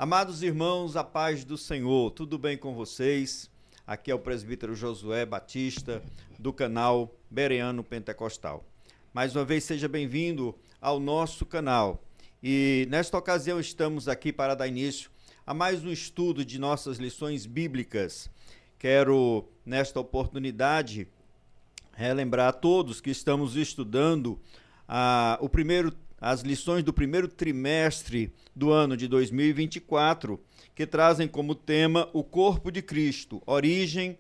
Amados irmãos, a paz do Senhor, tudo bem com vocês? Aqui é o presbítero Josué Batista, do canal Bereano Pentecostal. Mais uma vez, seja bem-vindo ao nosso canal. E nesta ocasião estamos aqui para dar início a mais um estudo de nossas lições bíblicas. Quero, nesta oportunidade, relembrar a todos que estamos estudando as lições do primeiro trimestre do ano de 2024, que trazem como tema o corpo de Cristo, origem,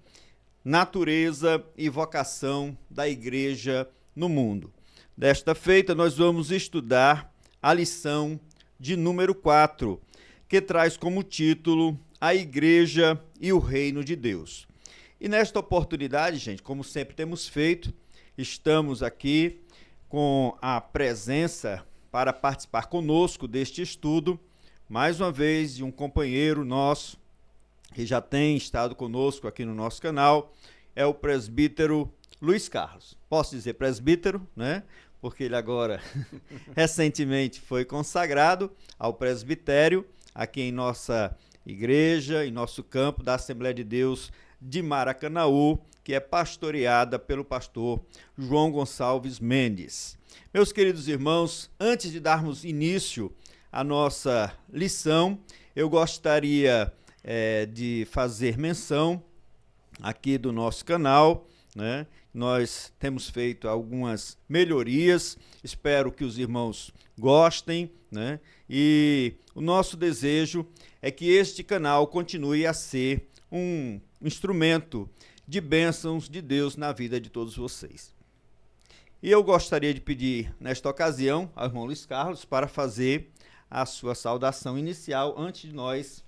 natureza e vocação da igreja no mundo. Desta feita, nós vamos estudar a lição de número 4, que traz como título A Igreja e o Reino de Deus. E nesta oportunidade, gente, como sempre temos feito, estamos aqui com a presença para participar conosco deste estudo, mais uma vez, de um companheiro nosso que já tem estado conosco aqui no nosso canal, é o presbítero Luiz Carlos. Posso dizer presbítero, né? Porque ele agora recentemente foi consagrado ao presbitério aqui em nossa igreja, em nosso campo da Assembleia de Deus de Maracanaú, que é pastoreada pelo pastor João Gonçalves Mendes. Meus queridos irmãos, antes de darmos início à nossa lição, eu gostaria de fazer menção aqui do nosso canal, né? Nós temos feito algumas melhorias, espero que os irmãos gostem, né? E o nosso desejo é que este canal continue a ser um instrumento de bênçãos de Deus na vida de todos vocês. E eu gostaria de pedir, nesta ocasião, ao irmão Luiz Carlos para fazer a sua saudação inicial antes de nós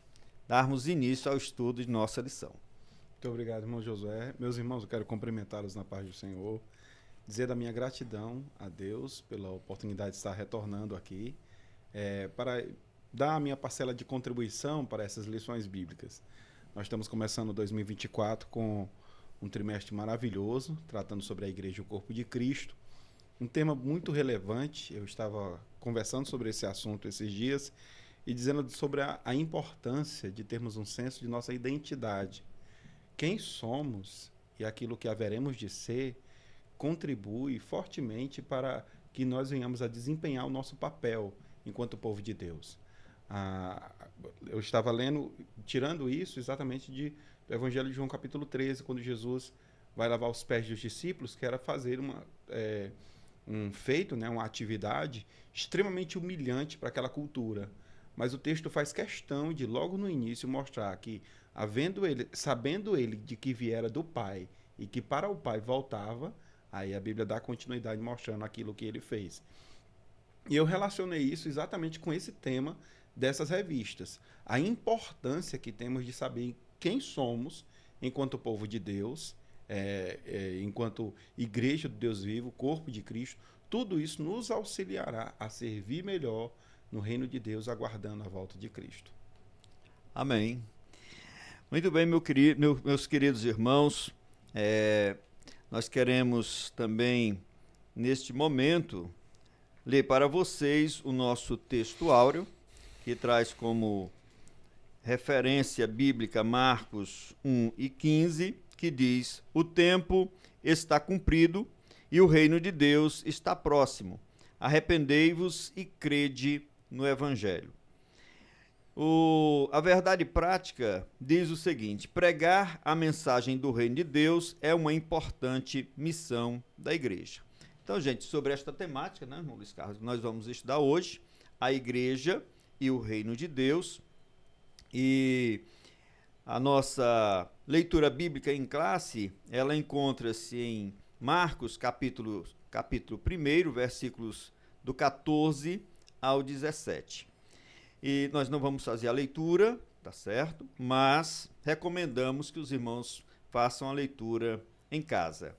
darmos início ao estudo de nossa lição. Muito obrigado, irmão Josué. Meus irmãos, eu quero cumprimentá-los na paz do Senhor, dizer da minha gratidão a Deus pela oportunidade de estar retornando aqui, para dar a minha parcela de contribuição para essas lições bíblicas. Nós estamos começando 2024 com um trimestre maravilhoso, tratando sobre a Igreja e o Corpo de Cristo. Um tema muito relevante, eu estava conversando sobre esse assunto esses dias e dizendo sobre a importância de termos um senso de nossa identidade. Quem somos e aquilo que haveremos de ser contribui fortemente para que nós venhamos a desempenhar o nosso papel enquanto povo de Deus. Eu estava lendo, tirando isso exatamente do Evangelho de João capítulo 13, quando Jesus vai lavar os pés dos discípulos, que era fazer um feito, né, uma atividade extremamente humilhante para aquela cultura. Mas o texto faz questão de, logo no início, mostrar que, sabendo ele de que viera do Pai e que para o Pai voltava, aí a Bíblia dá continuidade mostrando aquilo que ele fez. E eu relacionei isso exatamente com esse tema dessas revistas. A importância que temos de saber quem somos enquanto povo de Deus, enquanto igreja do Deus vivo, corpo de Cristo. Tudo isso nos auxiliará a servir melhor no reino de Deus, aguardando a volta de Cristo. Amém. Muito bem, meus queridos irmãos, nós queremos também, neste momento, ler para vocês o nosso texto áureo, que traz como referência bíblica Marcos 1:15, que diz: o tempo está cumprido e o reino de Deus está próximo. Arrependei-vos e crede no Evangelho. A verdade prática diz o seguinte: pregar a mensagem do reino de Deus é uma importante missão da igreja. Então, gente, sobre esta temática, né, irmão Luiz Carlos, nós vamos estudar hoje a igreja e o reino de Deus. E a nossa leitura bíblica em classe, ela encontra-se em Marcos, capítulo 1, versículos do 14 ao 17. E nós não vamos fazer a leitura, tá certo? Mas recomendamos que os irmãos façam a leitura em casa.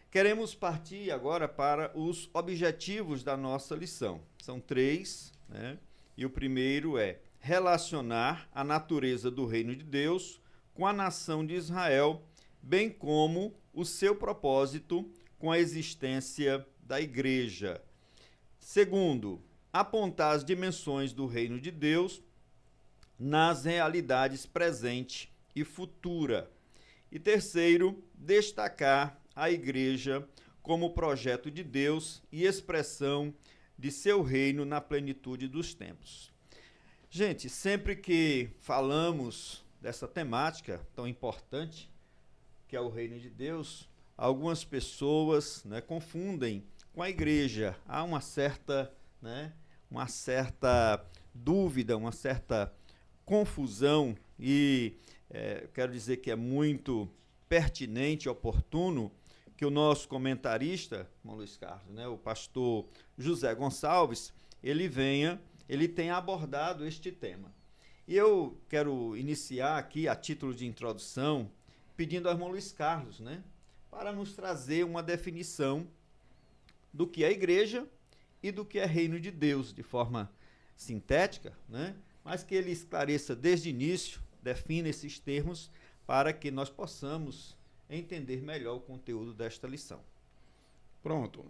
Queremos partir agora para os objetivos da nossa lição. São 3, né? E o primeiro é relacionar a natureza do reino de Deus com a nação de Israel, bem como o seu propósito com a existência da igreja. Segundo, apontar as dimensões do reino de Deus nas realidades presente e futura. E terceiro, destacar a igreja como projeto de Deus e expressão de seu reino na plenitude dos tempos. Gente, sempre que falamos dessa temática tão importante, que é o reino de Deus, algumas pessoas, né, confundem com a igreja. Há uma certa dúvida, uma certa confusão e quero dizer que é muito pertinente e oportuno que o nosso comentarista, irmão Luiz Carlos, né, o pastor José Gonçalves, ele tenha abordado este tema. E eu quero iniciar aqui, a título de introdução, pedindo ao irmão Luiz Carlos, né, para nos trazer uma definição do que é igreja e do que é reino de Deus, de forma sintética, né, mas que ele esclareça desde o início, defina esses termos, para que nós possamos entender melhor o conteúdo desta lição. Pronto.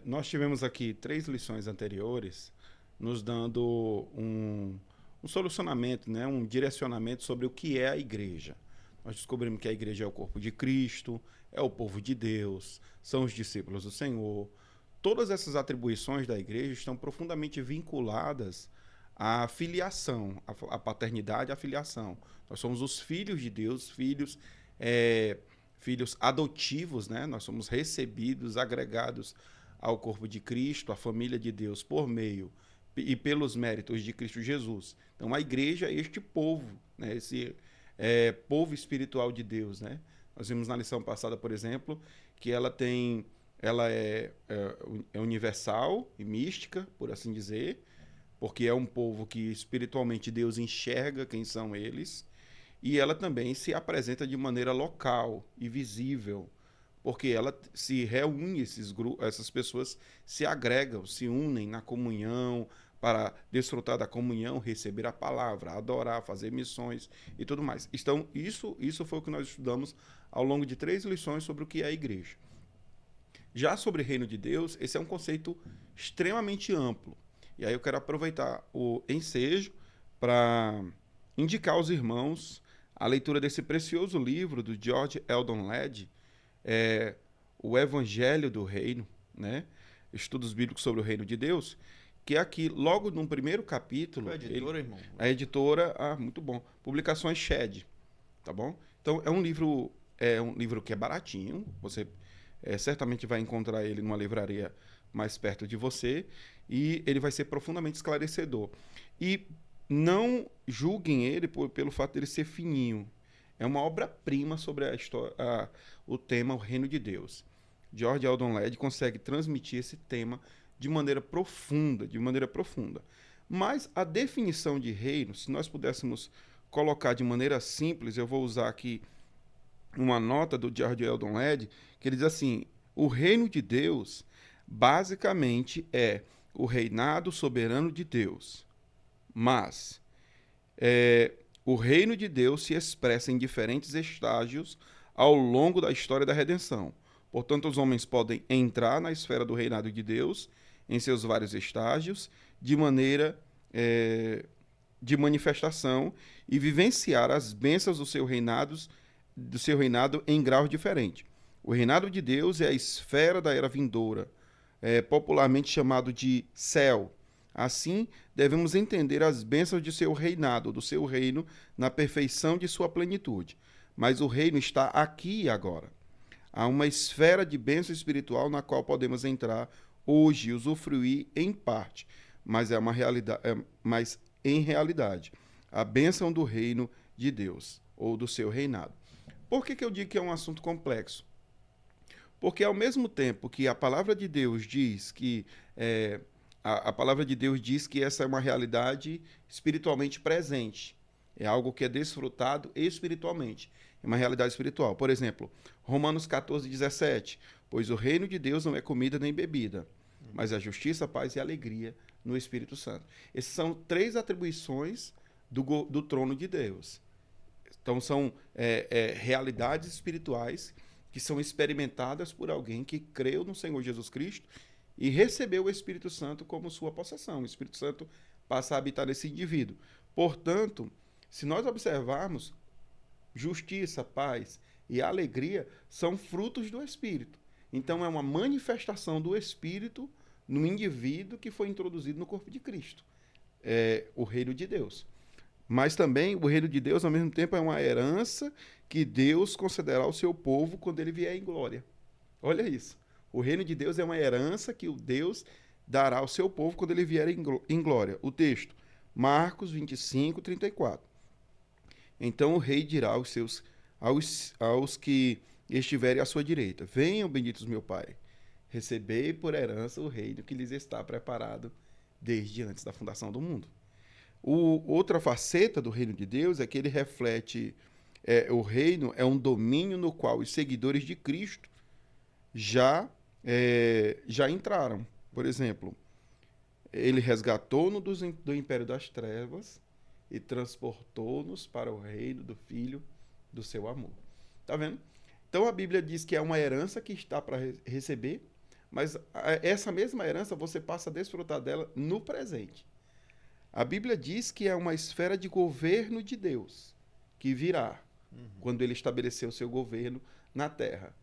Nós tivemos aqui 3 lições anteriores nos dando um solucionamento, né, um direcionamento sobre o que é a igreja. Nós descobrimos que a igreja é o corpo de Cristo, é o povo de Deus, são os discípulos do Senhor. Todas essas atribuições da igreja estão profundamente vinculadas à filiação, à paternidade e à filiação. Nós somos os filhos de Deus, filhos adotivos, né? Nós somos recebidos, agregados ao corpo de Cristo, à família de Deus, por meio e pelos méritos de Cristo Jesus. Então, a igreja é este povo, né? Esse povo espiritual de Deus, né? Nós vimos na lição passada, por exemplo, que ela é universal e mística, por assim dizer, porque é um povo que espiritualmente Deus enxerga quem são eles, e ela também se apresenta de maneira local e visível, porque ela se reúne, essas pessoas se agregam, se unem na comunhão, para desfrutar da comunhão, receber a palavra, adorar, fazer missões e tudo mais. Então, isso foi o que nós estudamos ao longo de 3 lições sobre o que é a igreja. Já sobre o reino de Deus, esse é um conceito extremamente amplo. E aí eu quero aproveitar o ensejo para indicar aos irmãos a leitura desse precioso livro do George Eldon Ladd, O Evangelho do Reino, né? Estudos bíblicos sobre o reino de Deus, que aqui, logo no primeiro capítulo... Qual é a editora, irmão? A editora, muito bom, Publicações Shed, tá bom? Então, é um livro que é baratinho, você certamente vai encontrar ele numa livraria mais perto de você, e ele vai ser profundamente esclarecedor. E não julguem ele pelo fato dele ser fininho. É uma obra-prima sobre o tema, o reino de Deus. George Eldon Ladd consegue transmitir esse tema de maneira profunda, Mas a definição de reino, se nós pudéssemos colocar de maneira simples, eu vou usar aqui uma nota do George Eldon Ladd, que ele diz assim: o reino de Deus basicamente é o reinado soberano de Deus. Mas o reino de Deus se expressa em diferentes estágios ao longo da história da redenção. Portanto, os homens podem entrar na esfera do reinado de Deus em seus vários estágios, de maneira de manifestação, e vivenciar as bênçãos do seu reinado em graus diferentes. O reinado de Deus é a esfera da era vindoura, popularmente chamado de céu. Assim, devemos entender as bênçãos de seu reinado, do seu reino, na perfeição de sua plenitude. Mas o reino está aqui e agora. Há uma esfera de bênção espiritual na qual podemos entrar hoje e usufruir em parte, mas em realidade, a bênção do reino de Deus, ou do seu reinado. Por que eu digo que é um assunto complexo? Porque ao mesmo tempo que a palavra de Deus diz que a palavra de Deus diz que essa é uma realidade espiritualmente presente, é algo que é desfrutado espiritualmente, é uma realidade espiritual. Por exemplo, Romanos 14:17, pois o reino de Deus não é comida nem bebida, mas a justiça, a paz e a alegria no Espírito Santo. Essas são 3 atribuições do trono de Deus. Então, são realidades espirituais que são experimentadas por alguém que creu no Senhor Jesus Cristo e recebeu o Espírito Santo como sua possessão. O Espírito Santo passa a habitar nesse indivíduo. Portanto, Se nós observarmos, justiça, paz e alegria são frutos do Espírito. Então, é uma manifestação do Espírito no indivíduo que foi introduzido no corpo de Cristo. É o reino de Deus. Mas também o reino de Deus, ao mesmo tempo, é uma herança que Deus concederá ao seu povo quando ele vier em glória. Olha isso. O reino de Deus é uma herança que o Deus dará ao seu povo quando ele vier em glória. O texto, Marcos 25, 34. Então o rei dirá aos que estiverem à sua direita: venham, benditos meu Pai, recebei por herança o reino que lhes está preparado desde antes da fundação do mundo. Outra faceta do reino de Deus é que ele reflete, o reino é um domínio no qual os seguidores de Cristo já entraram. Por exemplo, ele resgatou-nos do império das trevas e transportou-nos para o reino do Filho do seu amor. Tá vendo? Então a Bíblia diz que é uma herança que está para receber, mas essa mesma herança você passa a desfrutar dela no presente. A Bíblia diz que é uma esfera de governo de Deus que virá quando ele estabelecer o seu governo na terra.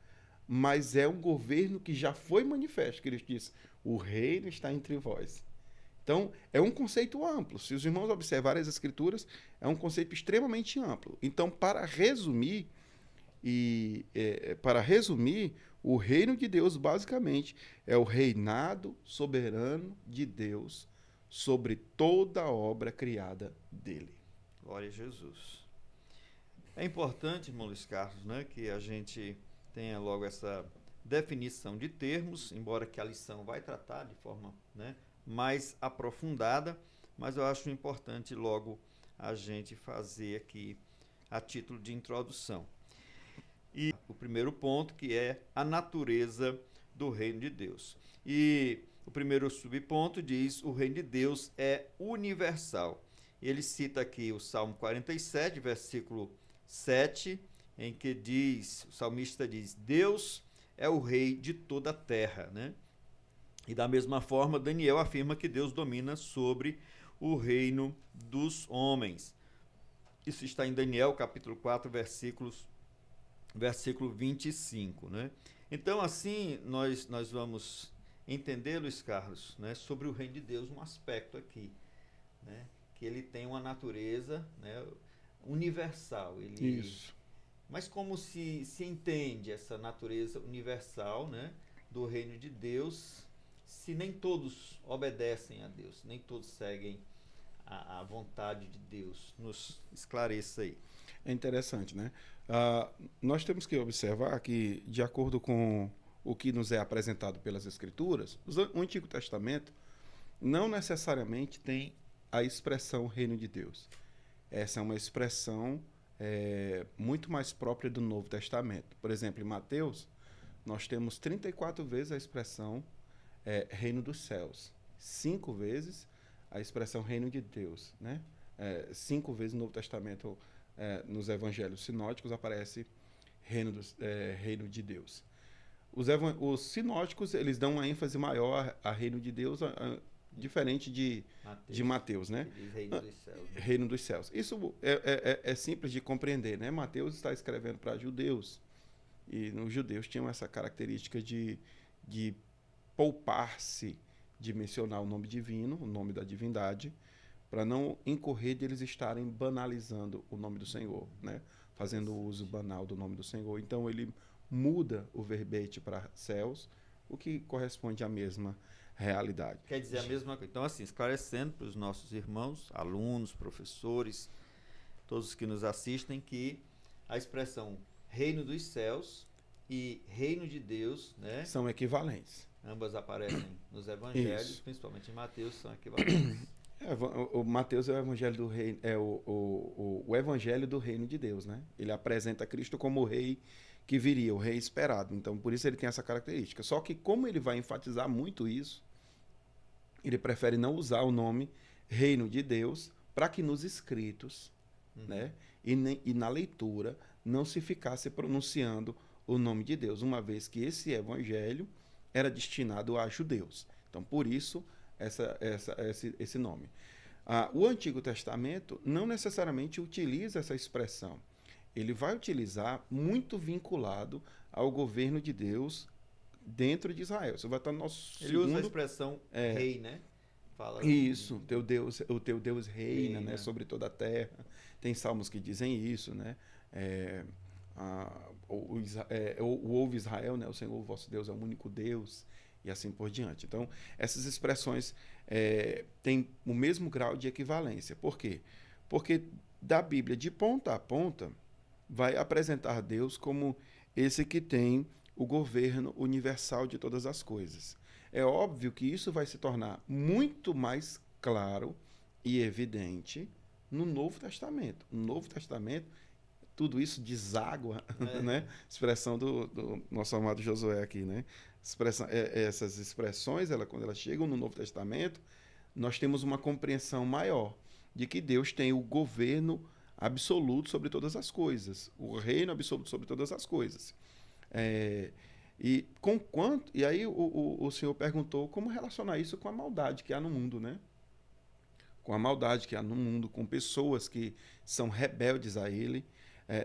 Mas é um governo que já foi manifesto, que ele diz: o reino está entre vós. Então, é um conceito amplo. Se os irmãos observarem as Escrituras, é um conceito extremamente amplo. Então, para resumir, o reino de Deus, basicamente, é o reinado soberano de Deus sobre toda a obra criada dele. Glória a Jesus. É importante, irmão Luiz Carlos, né, que a gente tenha logo essa definição de termos, embora que a lição vai tratar de forma, né, mais aprofundada, mas eu acho importante logo a gente fazer aqui a título de introdução. E o primeiro ponto, que é a natureza do reino de Deus. E o primeiro subponto diz: o reino de Deus é universal. Ele cita aqui o Salmo 47, versículo 7, em que diz, o salmista diz: Deus é o rei de toda a terra, né? E da mesma forma, Daniel afirma que Deus domina sobre o reino dos homens. Isso está em Daniel, capítulo 4, versículo 25, né? Então, assim, nós vamos entender, Luiz Carlos, né, sobre o reino de Deus, um aspecto aqui, né, que ele tem uma natureza, né, universal. Isso. Mas como se entende essa natureza universal, né, do reino de Deus, se nem todos obedecem a Deus, nem todos seguem a vontade de Deus? Nos esclareça aí. É interessante, né? Nós temos que observar que, de acordo com o que nos é apresentado pelas Escrituras, o Antigo Testamento não necessariamente tem a expressão reino de Deus. Essa é uma expressão muito mais própria do Novo Testamento. Por exemplo, em Mateus, nós temos 34 vezes a expressão reino dos céus, 5 vezes a expressão reino de Deus, né? 5 vezes no Novo Testamento, nos evangelhos sinóticos, aparece reino de Deus. Os sinóticos, eles dão uma ênfase maior a reino de Deus, diferente de Mateus, né? Reino dos céus. Reino dos céus. Isso é simples de compreender, né? Mateus está escrevendo para judeus, e os judeus tinham essa característica de poupar-se de mencionar o nome divino, o nome da divindade, para não incorrer de eles estarem banalizando o nome do Senhor, né? Fazendo uso banal do nome do Senhor. Então ele muda o verbete para céus, o que corresponde à mesma realidade. Quer dizer a mesma coisa. Então, assim, esclarecendo para os nossos irmãos, alunos, professores, todos os que nos assistem, que a expressão reino dos céus e reino de Deus, né, são equivalentes. Ambas aparecem nos evangelhos, isso. Principalmente em Mateus, são equivalentes. O Mateus é o evangelho do reino, o evangelho do reino de Deus, né? Ele apresenta Cristo como o rei que viria, o rei esperado. Então, por isso ele tem essa característica. Só que como ele vai enfatizar muito isso, ele prefere não usar o nome reino de Deus para que nos escritos, né, e na leitura não se ficasse pronunciando o nome de Deus, uma vez que esse evangelho era destinado a judeus. Então, por isso, esse nome. O Antigo Testamento não necessariamente utiliza essa expressão. Ele vai utilizar muito vinculado ao governo de Deus dentro de Israel. Você vai estar no nosso Ele segundo... usa a expressão rei, né? Fala Isso, o teu Deus reina, né, reina. sobre toda a terra. Tem salmos que dizem isso, né? Ouve Israel, né? O Senhor, o vosso Deus, é o único Deus, e assim por diante. Então, essas expressões têm o mesmo grau de equivalência. Por quê? Porque da Bíblia, de ponta a ponta, vai apresentar Deus como esse que tem o governo universal de todas as coisas. É óbvio que isso vai se tornar muito mais claro e evidente no Novo Testamento. No Novo Testamento, tudo isso deságua, né? Expressão do nosso amado Josué aqui, né? Essas expressões, quando elas chegam no Novo Testamento, nós temos uma compreensão maior de que Deus tem o governo absoluto sobre todas as coisas, o reino absoluto sobre todas as coisas. E aí o senhor perguntou como relacionar isso com a maldade que há no mundo, né? Com a maldade que há no mundo, com pessoas que são rebeldes a ele.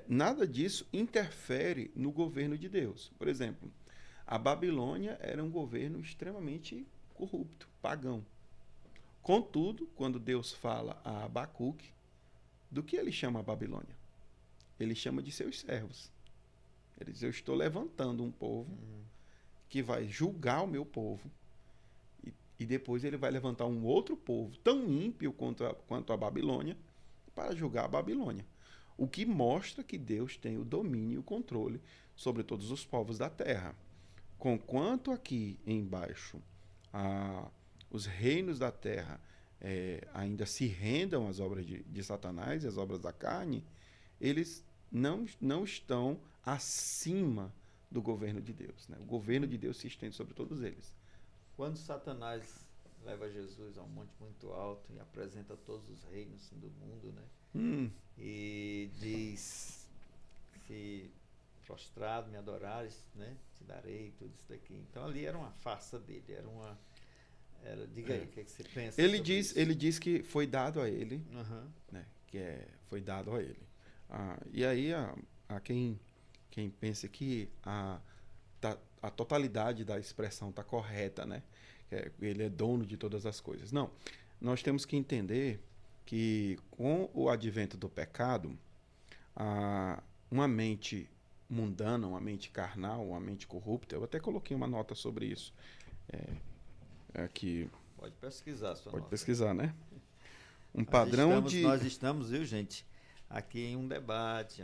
Nada disso interfere no governo de Deus. Por exemplo, a Babilônia era um governo extremamente corrupto, pagão. Contudo, quando Deus fala a Abacuque, do que ele chama a Babilônia? Ele chama de seus servos. Ele diz, eu estou levantando um povo que vai julgar o meu povo, e depois ele vai levantar um outro povo tão ímpio quanto a Babilônia para julgar a Babilônia. O que mostra que Deus tem o domínio e o controle sobre todos os povos da terra. Conquanto aqui embaixo os reinos da terra ainda se rendam às obras de Satanás e às obras da carne, eles não estão acima do governo de Deus, né? O governo de Deus se estende sobre todos eles. Quando Satanás leva Jesus a um monte muito alto e apresenta todos os reinos do mundo, né? E diz, se prostrado me adorares, né? Te darei tudo isso daqui. Então ali era uma farsa dele, diga aí, o que você pensa ele sobre isso? Ele diz que foi dado a ele, né? Foi dado a ele. E aí a quem pensa que a totalidade da expressão está correta, né? Ele é dono de todas as coisas. Não, nós temos que entender que com o advento do pecado, uma mente mundana, uma mente carnal, uma mente corrupta, eu até coloquei uma nota sobre isso. Aqui. Pode pesquisar, Pode pesquisar, né? Nós estamos, viu, gente, aqui em um debate,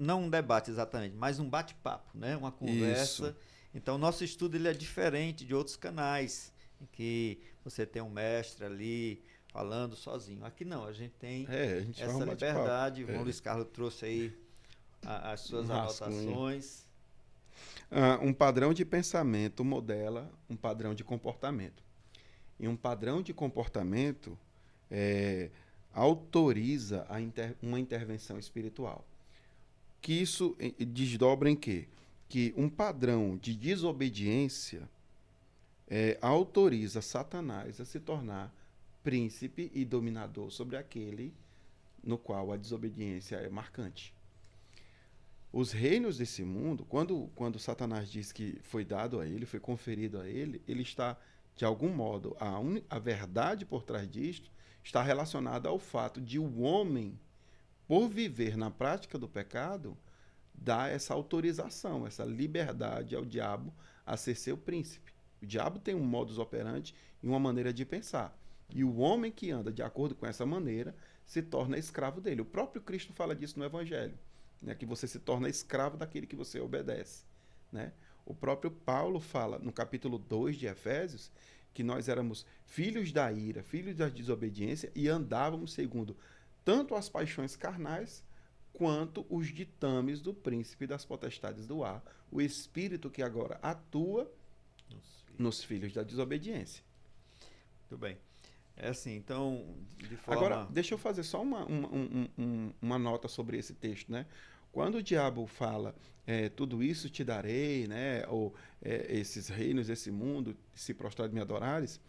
não um debate exatamente, mas um bate-papo, né? Uma conversa. Isso. Então, o nosso estudo ele é diferente de outros canais, em que você tem um mestre ali falando sozinho. Aqui não, a gente tem essa liberdade. O João Luiz Carlos trouxe aí as suas anotações. Um padrão de pensamento modela um padrão de comportamento. E um padrão de comportamento autoriza uma intervenção espiritual. Que isso desdobra em quê? Que um padrão de desobediência autoriza Satanás a se tornar príncipe e dominador sobre aquele no qual a desobediência é marcante. Os reinos desse mundo, quando Satanás diz que foi dado a ele, foi conferido a ele, ele está, de algum modo, a verdade por trás disto está relacionada ao fato de o homem, por viver na prática do pecado, dar essa autorização, essa liberdade ao diabo a ser seu príncipe. O diabo tem um modus operandi e uma maneira de pensar. E o homem que anda de acordo com essa maneira se torna escravo dele. O próprio Cristo fala disso no Evangelho, né? Que você se torna escravo daquele que você obedece, né? O próprio Paulo fala no capítulo 2 de Efésios que nós éramos filhos da ira, filhos da desobediência e andávamos segundo tanto as paixões carnais quanto os ditames do príncipe das potestades do ar, o espírito que agora atua nos filhos da desobediência. Muito bem. Assim, então, de forma... Agora, deixa eu fazer só uma nota sobre esse texto, né? Quando o diabo fala, tudo isso te darei, né? Ou esses reinos, esse mundo, se prostrado me adorares,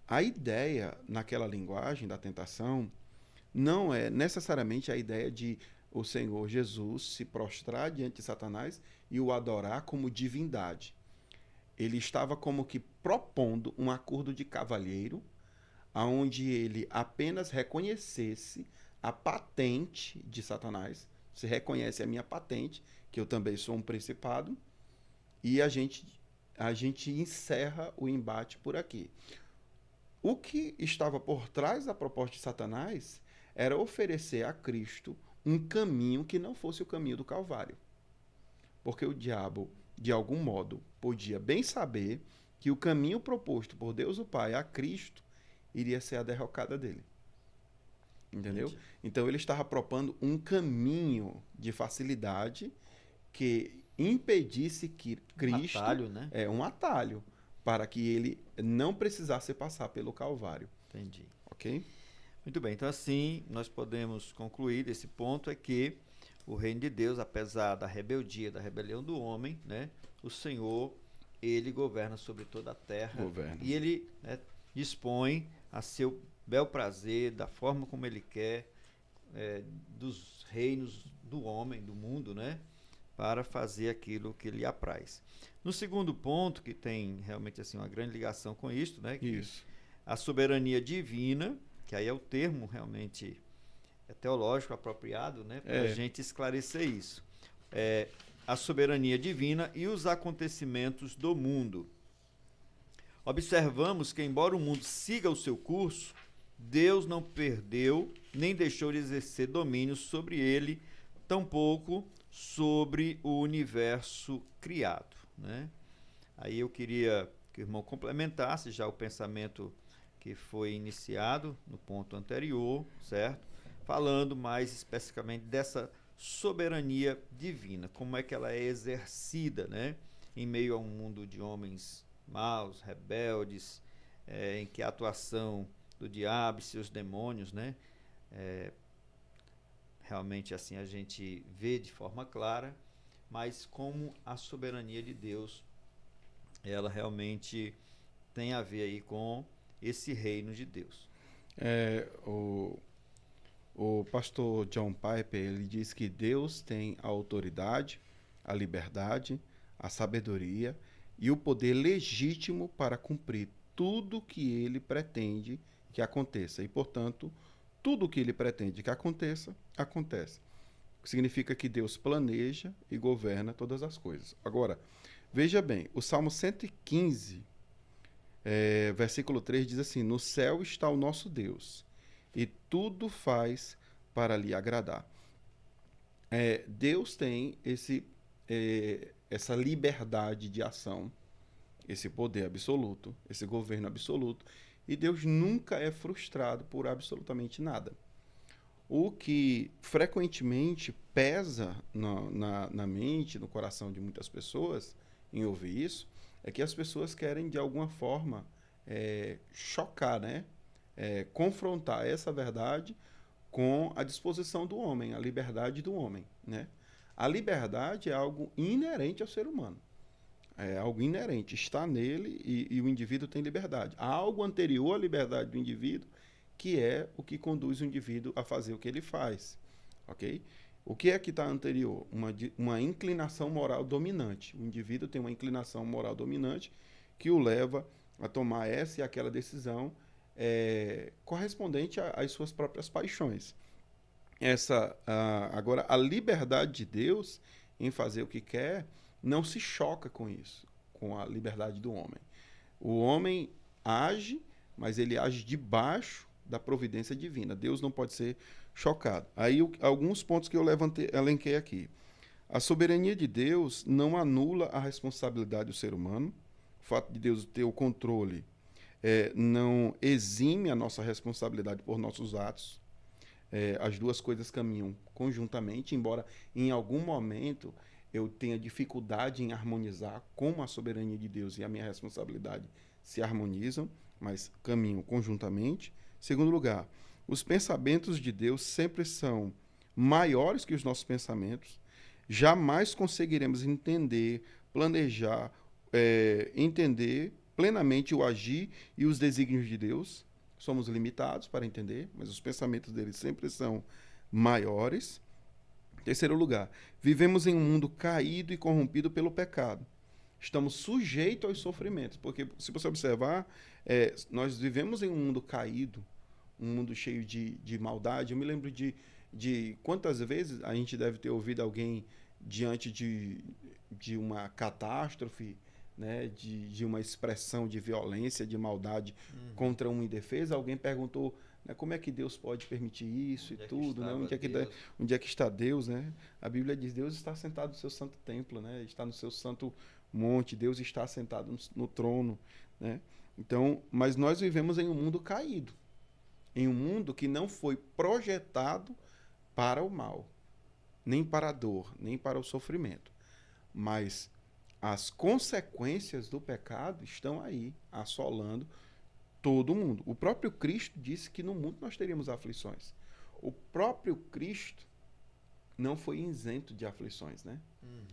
A ideia naquela linguagem da tentação não é necessariamente a ideia de o Senhor Jesus se prostrar diante de Satanás e o adorar como divindade. Ele estava como que propondo um acordo de cavalheiro, onde ele apenas reconhecesse a patente de Satanás. Você reconhece a minha patente, que eu também sou um principado, e a gente encerra o embate por aqui. O que estava por trás da proposta de Satanás era oferecer a Cristo um caminho que não fosse o caminho do Calvário. Porque o diabo, de algum modo, podia bem saber que o caminho proposto por Deus o Pai a Cristo iria ser a derrocada dele. Entendeu? Entendi. Então ele estava propondo um caminho de facilidade que impedisse que Cristo... Um atalho, né? Um atalho, para que ele não precisasse passar pelo Calvário. Entendi. Ok? Muito bem, então assim nós podemos concluir desse ponto é que o reino de Deus, apesar da rebeldia, da rebelião do homem, né, o Senhor, ele governa sobre toda a terra. Governa. E ele, né, dispõe a seu bel prazer, da forma como ele quer, dos reinos do homem, do mundo, né, para fazer aquilo que lhe apraz. No segundo ponto, que tem realmente assim uma grande ligação com isto, né, que Isso. a soberania divina, que aí é o termo realmente teológico apropriado, né, para a gente esclarecer isso. A soberania divina e os acontecimentos do mundo. Observamos que, embora o mundo siga o seu curso, Deus não perdeu nem deixou de exercer domínio sobre ele, tampouco sobre o universo criado, né? Aí eu queria que o irmão complementasse já o pensamento que foi iniciado no ponto anterior, certo? Falando mais especificamente dessa soberania divina, como é que ela é exercida, né? Em meio a um mundo de homens maus, rebeldes, em que a atuação do diabo e seus demônios, né? Realmente assim a gente vê de forma clara, mas como a soberania de Deus, ela realmente tem a ver aí com esse reino de Deus. O pastor John Piper, ele diz que Deus tem a autoridade, a liberdade, a sabedoria e o poder legítimo para cumprir tudo que ele pretende que aconteça. E, portanto, tudo que ele pretende que aconteça, acontece. Significa que Deus planeja e governa todas as coisas. Agora, veja bem, o Salmo 115, versículo 3 diz assim: no céu está o nosso Deus, e tudo faz para lhe agradar. Deus tem essa liberdade de ação, esse poder absoluto, esse governo absoluto, e Deus nunca é frustrado por absolutamente nada. O que frequentemente pesa na mente, no coração de muitas pessoas, em ouvir isso, é que as pessoas querem, de alguma forma, chocar, né? Confrontar essa verdade com a disposição do homem, a liberdade do homem, né? A liberdade é algo inerente ao ser humano. É algo inerente, está nele e o indivíduo tem liberdade. Há algo anterior à liberdade do indivíduo que é o que conduz o indivíduo a fazer o que ele faz, ok? O que é que está anterior? Uma inclinação moral dominante. O indivíduo tem uma inclinação moral dominante que o leva a tomar essa e aquela decisão correspondente às suas próprias paixões. Agora, a liberdade de Deus em fazer o que quer não se choca com isso, com a liberdade do homem. O homem age, mas ele age debaixo da providência divina. Deus não pode ser chocado. Aí, alguns pontos que eu elenquei aqui. A soberania de Deus não anula a responsabilidade do ser humano. O fato de Deus ter o controle não exime a nossa responsabilidade por nossos atos. As duas coisas caminham conjuntamente, embora em algum momento eu tenha dificuldade em harmonizar como a soberania de Deus e a minha responsabilidade se harmonizam, mas caminham conjuntamente. Segundo lugar, os pensamentos de Deus sempre são maiores que os nossos pensamentos. Jamais conseguiremos entender, planejar, entender plenamente o agir e os desígnios de Deus. Somos limitados para entender, mas os pensamentos dele sempre são maiores. Terceiro lugar, vivemos em um mundo caído e corrompido pelo pecado. Estamos sujeitos aos sofrimentos, porque se você observar, nós vivemos em um mundo caído, um mundo cheio de maldade. Eu me lembro de quantas vezes a gente deve ter ouvido alguém diante de uma catástrofe, né, de uma expressão de violência, de maldade contra um indefeso. Alguém perguntou, né, como é que Deus pode permitir isso Onde e é que tudo, né? estava Onde é que está Deus, né? A Bíblia diz, Deus está sentado no seu santo templo, né? Está no seu santo monte, Deus está sentado no trono, né? Então, mas nós vivemos em um mundo caído, em um mundo que não foi projetado para o mal, nem para a dor, nem para o sofrimento. Mas as consequências do pecado estão aí, assolando todo mundo. O próprio Cristo disse que no mundo nós teríamos aflições. O próprio Cristo não foi isento de aflições, né?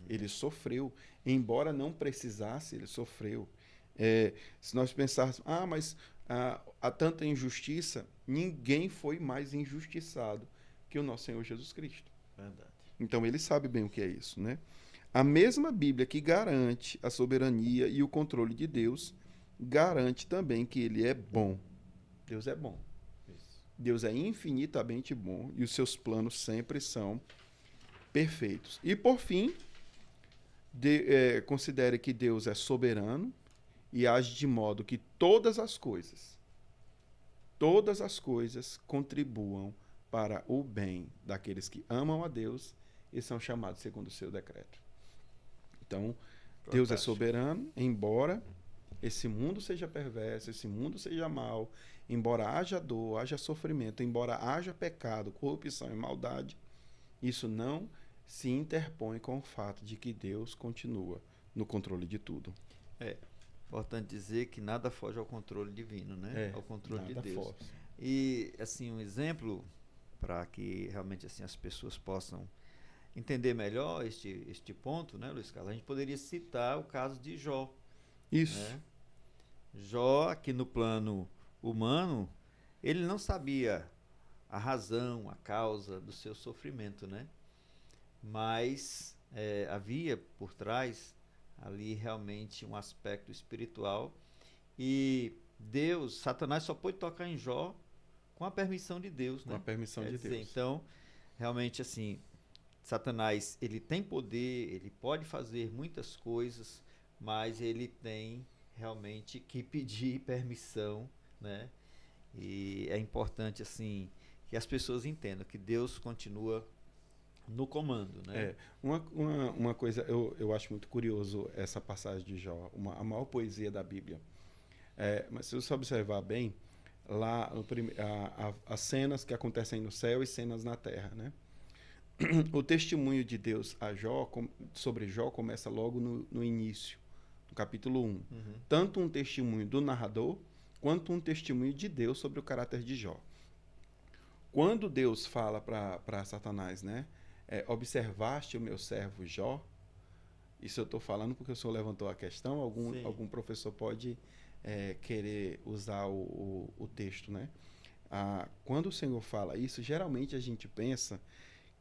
Ele sofreu, embora não precisasse, ele sofreu. Se nós pensarmos, mas há tanta injustiça, ninguém foi mais injustiçado que o nosso Senhor Jesus Cristo. Verdade. Então ele sabe bem o que é isso, né? A mesma Bíblia que garante a soberania e o controle de Deus, garante também que ele é bom. Deus é bom. Isso. Deus é infinitamente bom e os seus planos sempre são perfeitos. E, por fim, considere que Deus é soberano e age de modo que todas as coisas contribuam para o bem daqueles que amam a Deus e são chamados segundo o seu decreto. Então, Fantástico. Deus é soberano, embora esse mundo seja perverso, esse mundo seja mau, embora haja dor, haja sofrimento, embora haja pecado, corrupção e maldade, isso não se interpõe com o fato de que Deus continua no controle de tudo. Importante dizer que nada foge ao controle divino, né? Ao controle de Deus. Foge. E, assim, um exemplo para que realmente assim as pessoas possam entender melhor este ponto, né, Luiz Carlos? A gente poderia citar o caso de Jó. Isso. Né? Jó, aqui no plano humano, ele não sabia a razão, a causa do seu sofrimento, né? Mas havia por trás ali realmente um aspecto espiritual e Satanás só pôde tocar em Jó com a permissão de Deus, né? Com a permissão de Deus. Então, realmente assim, Satanás, ele tem poder, ele pode fazer muitas coisas, mas ele tem realmente que pedir permissão, né? E é importante assim que as pessoas entendam que Deus continua no comando, né? Uma coisa, eu acho muito curioso essa passagem de Jó, a maior poesia da Bíblia. Mas se você observar bem, lá as cenas que acontecem no céu e cenas na terra, né? O testemunho de Deus a Jó, sobre Jó começa logo no início, no capítulo 1. Tanto um testemunho do narrador, quanto um testemunho de Deus sobre o caráter de Jó. Quando Deus fala para Satanás, né? Observaste o meu servo Jó? Isso eu estou falando porque o senhor levantou a questão. Algum professor pode querer usar o texto, né? Quando o Senhor fala isso, geralmente a gente pensa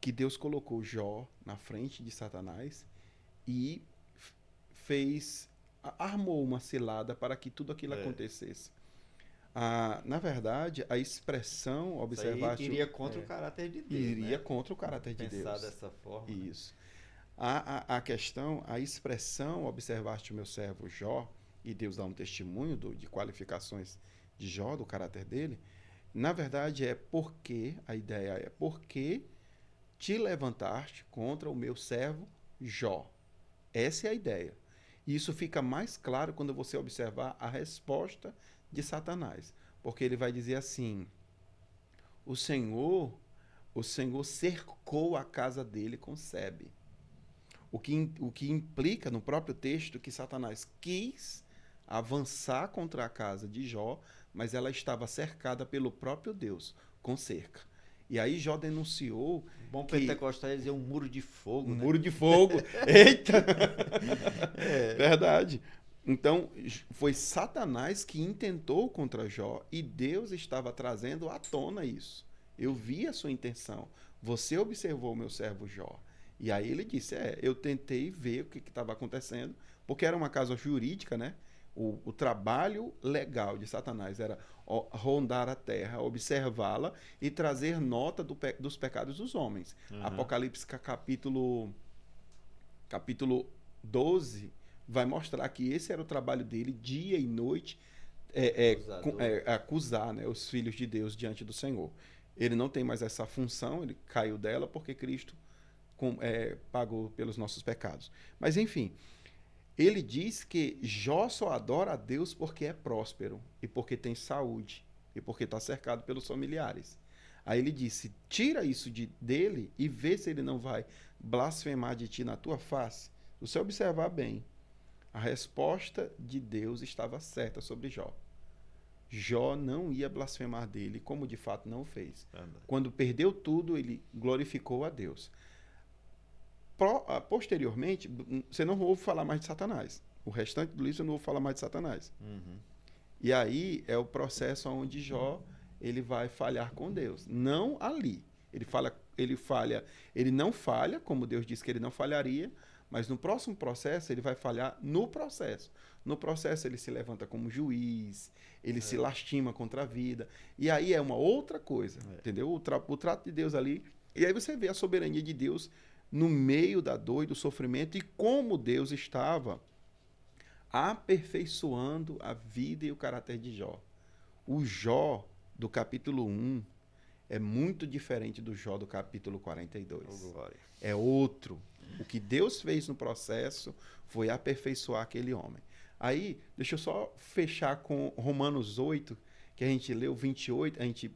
que Deus colocou Jó na frente de Satanás e armou uma cilada para que tudo aquilo acontecesse. Na verdade, a expressão observaste... iria contra o caráter de Deus. Iria né? contra o caráter de Deus. Pensar dessa forma. Isso. A questão, a expressão observaste o meu servo Jó, e Deus dá um testemunho de qualificações de Jó, do caráter dele, na verdade a ideia é porque te levantaste contra o meu servo Jó. Essa é a ideia. E isso fica mais claro quando você observar a resposta de Satanás. Porque ele vai dizer assim, o Senhor cercou a casa dele com sebe. O que implica no próprio texto que Satanás quis avançar contra a casa de Jó, mas ela estava cercada pelo próprio Deus, com cerca. E aí Jó denunciou... Bom pentecostal dizer um muro de fogo. Muro de fogo. Eita! Verdade. Então, foi Satanás que intentou contra Jó e Deus estava trazendo à tona isso. Eu vi a sua intenção. Você observou o meu servo Jó. E aí ele disse, eu tentei ver o que estava acontecendo, porque era uma causa jurídica, né? O trabalho legal de Satanás era rondar a terra, observá-la e trazer nota dos pecados dos homens. Uhum. Apocalipse capítulo 12 vai mostrar que esse era o trabalho dele, dia e noite, acusar, né, os filhos de Deus diante do Senhor. Ele não tem mais essa função, ele caiu dela porque Cristo pagou pelos nossos pecados. Mas, enfim, ele diz que Jó só adora a Deus porque é próspero e porque tem saúde e porque está cercado pelos familiares. Aí ele disse, tira isso dele e vê se ele não vai blasfemar de ti na tua face. Se você observar bem, a resposta de Deus estava certa sobre Jó. Jó não ia blasfemar dele, como de fato não o fez. Quando perdeu tudo, ele glorificou a Deus. Posteriormente, você não ouve falar mais de Satanás. O restante do livro você não ouve falar mais de Satanás. Uhum. E aí é o processo onde Jó ele vai falhar com Deus. Não ali. Ele não falha, como Deus disse que ele não falharia, mas no próximo processo ele vai falhar no processo. No processo ele se levanta como juiz, ele se lastima contra a vida. E aí é uma outra coisa, entendeu? O trato de Deus ali. E aí você vê a soberania de Deus no meio da dor e do sofrimento e como Deus estava aperfeiçoando a vida e o caráter de Jó. O Jó do capítulo 1 é muito diferente do Jó do capítulo 42. É outro. O que Deus fez no processo foi aperfeiçoar aquele homem. Aí, deixa eu só fechar com Romanos 8, que a gente leu 28, a gente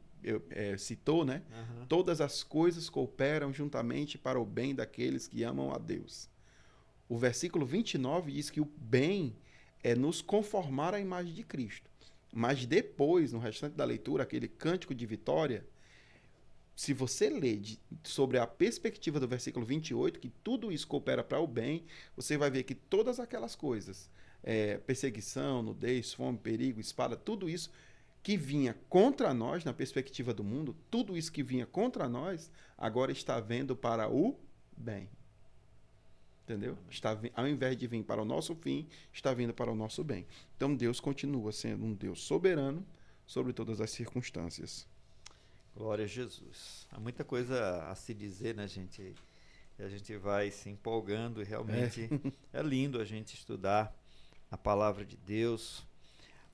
citou, né? Uhum. Todas as coisas cooperam juntamente para o bem daqueles que amam a Deus. O versículo 29 diz que o bem é nos conformar à imagem de Cristo. Mas depois, no restante da leitura, aquele cântico de vitória, se você ler sobre a perspectiva do versículo 28, que tudo isso coopera para o bem, você vai ver que todas aquelas coisas, perseguição, nudez, fome, perigo, espada, tudo isso que vinha contra nós, na perspectiva do mundo, tudo isso que vinha contra nós, agora está vindo para o bem. Entendeu? Ao invés de vir para o nosso fim, está vindo para o nosso bem. Então Deus continua sendo um Deus soberano sobre todas as circunstâncias. Glória a Jesus. Há muita coisa a se dizer, né, gente? E a gente vai se empolgando e realmente é lindo a gente estudar a palavra de Deus.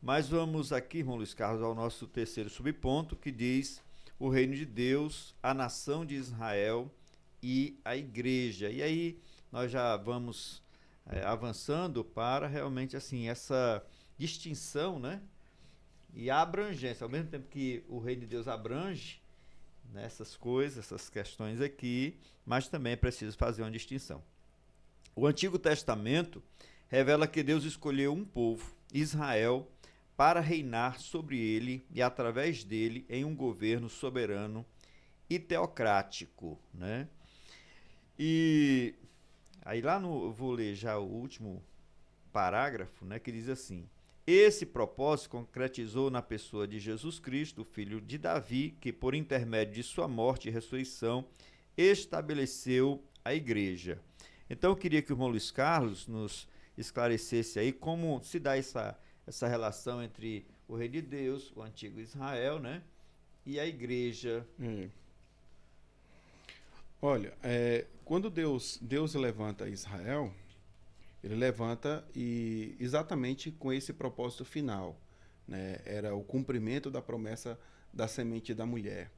Mas vamos aqui, irmão Luiz Carlos, ao nosso terceiro subponto, que diz o reino de Deus, a nação de Israel e a igreja. E aí nós já vamos avançando para realmente assim essa distinção, né? E a abrangência, ao mesmo tempo que o reino de Deus abrange nessas coisas, essas questões aqui, mas também é preciso fazer uma distinção. O Antigo Testamento revela que Deus escolheu um povo, Israel, para reinar sobre ele e através dele em um governo soberano e teocrático, né? E aí eu vou ler já o último parágrafo, né, que diz assim: esse propósito concretizou na pessoa de Jesus Cristo, filho de Davi, que por intermédio de sua morte e ressurreição estabeleceu a igreja. Então eu queria que o irmão Luiz Carlos nos esclarecesse aí como se dá essa relação entre o reino de Deus, o antigo Israel, né, e a igreja. Olha, quando Deus levanta Israel, ele levanta exatamente com esse propósito final, né? Era o cumprimento da promessa da semente da mulher.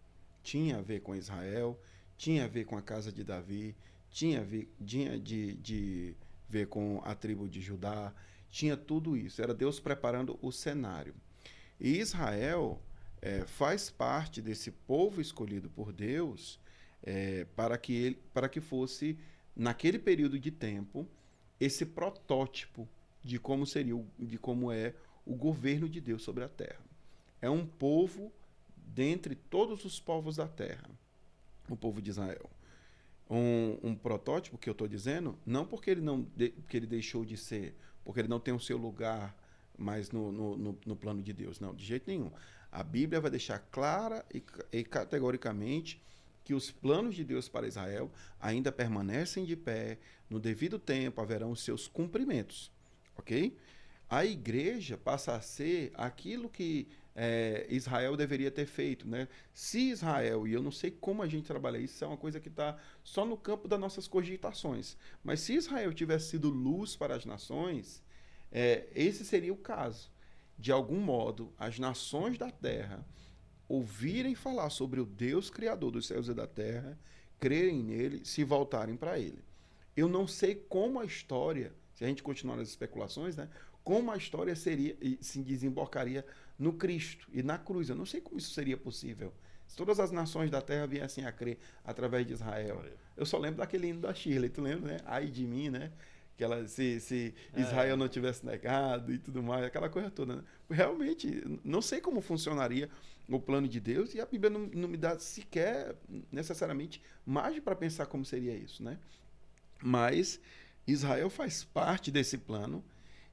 Tinha a ver com Israel, tinha a ver com a casa de Davi, tinha a ver com a tribo de Judá, tinha tudo isso. Era Deus preparando o cenário. E Israel faz parte desse povo escolhido por Deus para que fosse, naquele período de tempo, esse protótipo de como é o governo de Deus sobre a terra. É um povo dentre todos os povos da terra, o povo de Israel. Um protótipo que eu estou dizendo, não porque ele deixou de ser porque ele não tem o seu lugar mais no plano de Deus. Não, de jeito nenhum. A Bíblia vai deixar clara e categoricamente que os planos de Deus para Israel ainda permanecem de pé, no devido tempo haverão os seus cumprimentos, ok? A igreja passa a ser aquilo que Israel deveria ter feito, né? Se Israel, e eu não sei como a gente trabalha isso, é uma coisa que está só no campo das nossas cogitações, mas se Israel tivesse sido luz para as nações, esse seria o caso. De algum modo, as nações da terra ouvirem falar sobre o Deus Criador dos céus e da terra, crerem nele, se voltarem para ele. Eu não sei como a história, se a gente continuar nas especulações, né, como a história seria e se desembocaria no Cristo e na cruz. Eu não sei como isso seria possível. Se todas as nações da terra viessem a crer através de Israel. Eu só lembro daquele hino da Shirley, tu lembra, né? Ai de mim, né? Que ela, se Israel não tivesse negado e tudo mais, aquela coisa toda, né? Realmente, não sei como funcionaria o plano de Deus e a Bíblia não me dá sequer, necessariamente, margem para pensar como seria isso, né? Mas Israel faz parte desse plano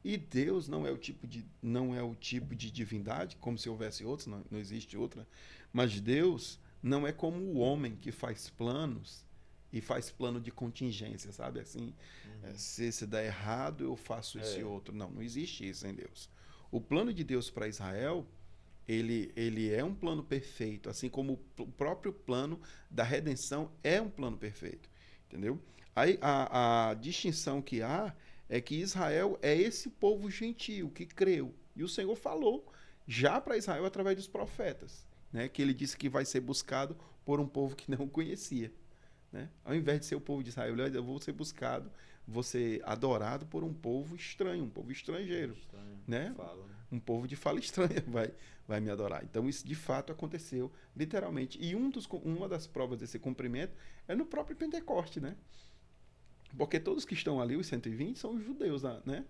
e Deus não é o tipo de divindade, como se houvesse outros, não existe outra, mas Deus não é como o homem que faz planos e faz plano de contingência, sabe? Assim, se der errado, eu faço esse outro. Não existe isso em Deus. O plano de Deus para Israel, ele é um plano perfeito, assim como o próprio plano da redenção é um plano perfeito, entendeu? Aí a distinção que há é que Israel é esse povo gentio que creu. E o Senhor falou já para Israel através dos profetas, né? Que ele disse que vai ser buscado por um povo que não conhecia. Né? Ao invés de ser o povo de Israel, eu vou ser buscado, vou ser adorado por um povo estranho, um povo estrangeiro, né? Um povo de fala estranha vai me adorar. Então isso de fato aconteceu, literalmente. E uma das provas desse cumprimento é no próprio Pentecoste, né? Porque todos que estão ali, os 120, são os judeus, né?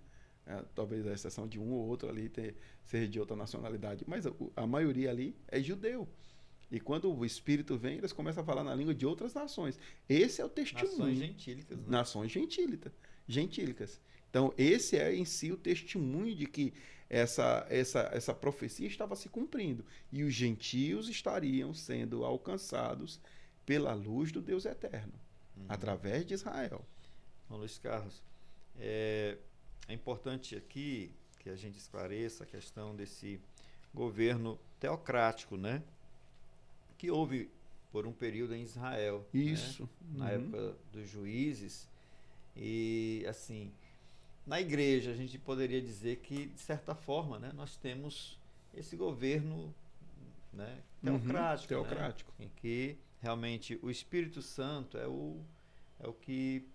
Talvez a exceção de um ou outro ali seja de outra nacionalidade, mas a maioria ali é judeu. E quando o Espírito vem, eles começam a falar na língua de outras nações. Esse é o testemunho. Nações gentílicas. Né? Nações gentílicas. Então, esse é em si o testemunho de que essa profecia estava se cumprindo. E os gentios estariam sendo alcançados pela luz do Deus eterno, através de Israel. Bom, Luiz Carlos, é importante aqui que a gente esclareça a questão desse governo teocrático, né? Que houve por um período em Israel. Isso. Né? Na época dos juízes. E, assim, na igreja a gente poderia dizer que, de certa forma, né, nós temos esse governo, né, teocrático. Né? Em que realmente o Espírito Santo é o que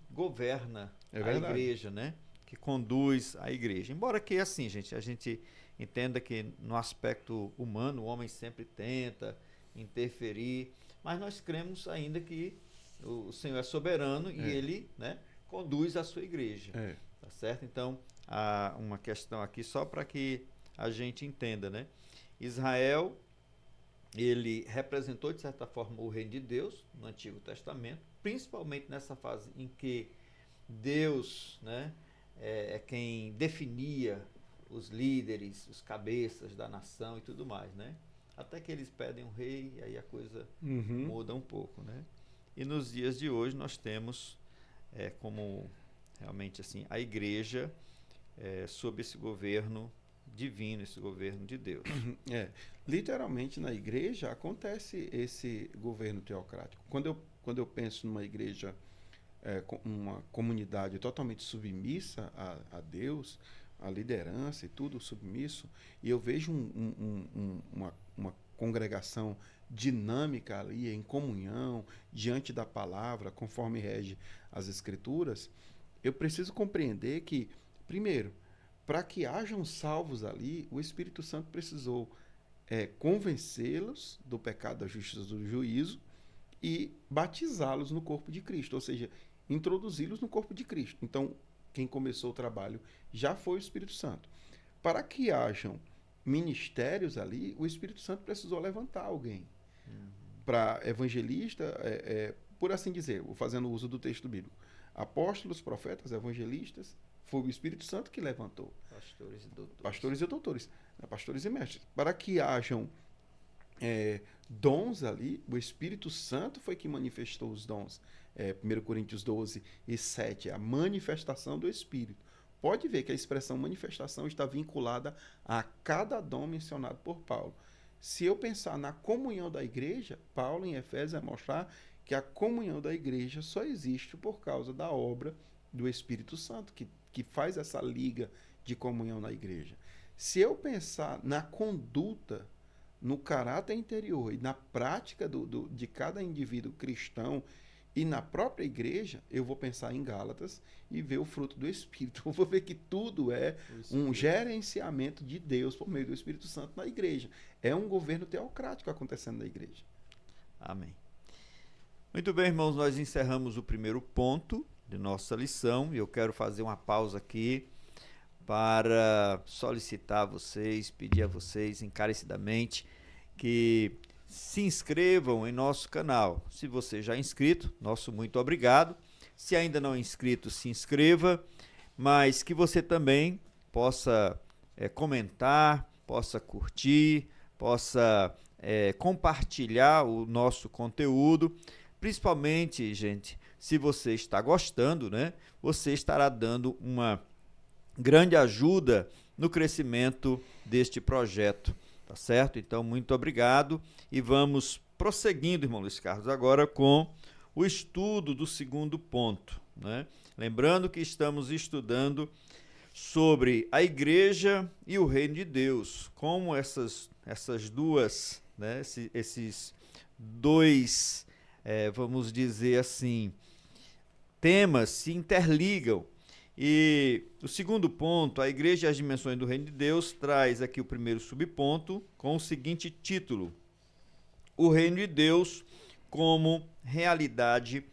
governa a igreja, né? Que conduz a igreja. Embora que, assim, a gente entenda que no aspecto humano o homem sempre tenta interferir, mas nós cremos ainda que o Senhor é soberano e ele, né, conduz a sua igreja. Tá certo? Então, há uma questão aqui só para que a gente entenda, né? Israel, ele representou de certa forma o reino de Deus no Antigo Testamento, principalmente nessa fase em que Deus, né, é quem definia os líderes, os cabeças da nação e tudo mais, né? Até que eles pedem um rei e aí a coisa muda um pouco, né? E nos dias de hoje nós temos como realmente assim a igreja sob esse governo divino, esse governo de Deus. Literalmente na igreja acontece esse governo teocrático. Quando eu penso numa igreja, uma comunidade totalmente submissa a Deus, a liderança e tudo submisso, e eu vejo uma congregação dinâmica ali, em comunhão, diante da palavra, conforme rege as Escrituras, eu preciso compreender que, primeiro, para que hajam salvos ali, o Espírito Santo precisou convencê-los do pecado, da justiça, do juízo e batizá-los no corpo de Cristo, ou seja, introduzi-los no corpo de Cristo. Então, quem começou o trabalho já foi o Espírito Santo. Para que hajam ministérios ali, o Espírito Santo precisou levantar alguém. Para evangelista, por assim dizer, fazendo uso do texto bíblico, apóstolos, profetas, evangelistas, Foi o Espírito Santo que levantou. Pastores e doutores. Pastores e doutores, né? Pastores e mestres. Para que hajam dons ali, o Espírito Santo foi que manifestou os dons. 1 Coríntios 12 e 7, a manifestação do Espírito. Pode ver que a expressão manifestação está vinculada a cada dom mencionado por Paulo. Se eu pensar na comunhão da igreja, Paulo em Efésios vai mostrar que a comunhão da igreja só existe por causa da obra do Espírito Santo, que faz essa liga de comunhão na igreja. Se eu pensar na conduta, no caráter interior e na prática de cada indivíduo cristão e na própria igreja, eu vou pensar em Gálatas e ver o fruto do Espírito. Eu vou ver que tudo é um gerenciamento de Deus por meio do Espírito Santo na igreja. É um governo teocrático acontecendo na igreja. Amém. Muito bem, irmãos, nós encerramos o primeiro ponto de nossa lição e eu quero fazer uma pausa aqui para solicitar a vocês, pedir a vocês encarecidamente que se inscrevam em nosso canal. Se você já é inscrito, nosso muito obrigado. Se ainda não é inscrito, se inscreva, mas que você também possa comentar, possa curtir, possa compartilhar o nosso conteúdo. Principalmente, gente, se você está gostando, né, você estará dando uma grande ajuda no crescimento deste projeto, tá certo? Então, muito obrigado e vamos prosseguindo, irmão Luiz Carlos, agora com o estudo do segundo ponto, né? Lembrando que estamos estudando sobre a igreja e o reino de Deus, como essas duas, né, esses dois, vamos dizer assim, temas se interligam. E o segundo ponto, a igreja e as dimensões do reino de Deus, traz aqui o primeiro subponto com o seguinte título: o reino de Deus como realidade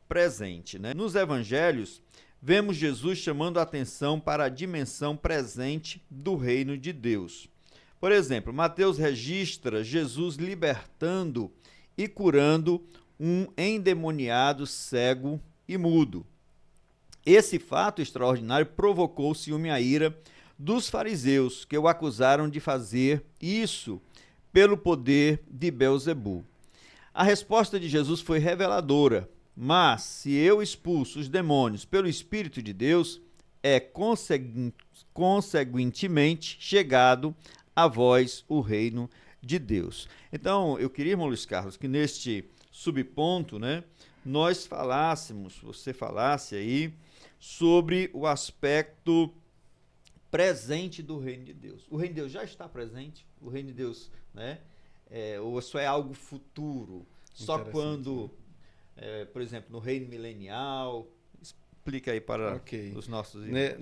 presente, né? Nos evangelhos, vemos Jesus chamando a atenção para a dimensão presente do reino de Deus. Por exemplo, Mateus registra Jesus libertando e curando um endemoniado cego e mudo. Esse fato extraordinário provocou o ciúme e a ira dos fariseus, que o acusaram de fazer isso pelo poder de Beelzebu. A resposta de Jesus foi reveladora: mas se eu expulso os demônios pelo Espírito de Deus, é conseguintemente chegado a vós o reino de Deus. Então, eu queria, irmão Luiz Carlos, que neste subponto, né, nós falássemos, você falasse aí, sobre o aspecto presente do reino de Deus. O reino de Deus já está presente? O reino de Deus, né? Ou isso é algo futuro? Só quando, por exemplo, no reino milenial? Explica aí para os nossos irmãos.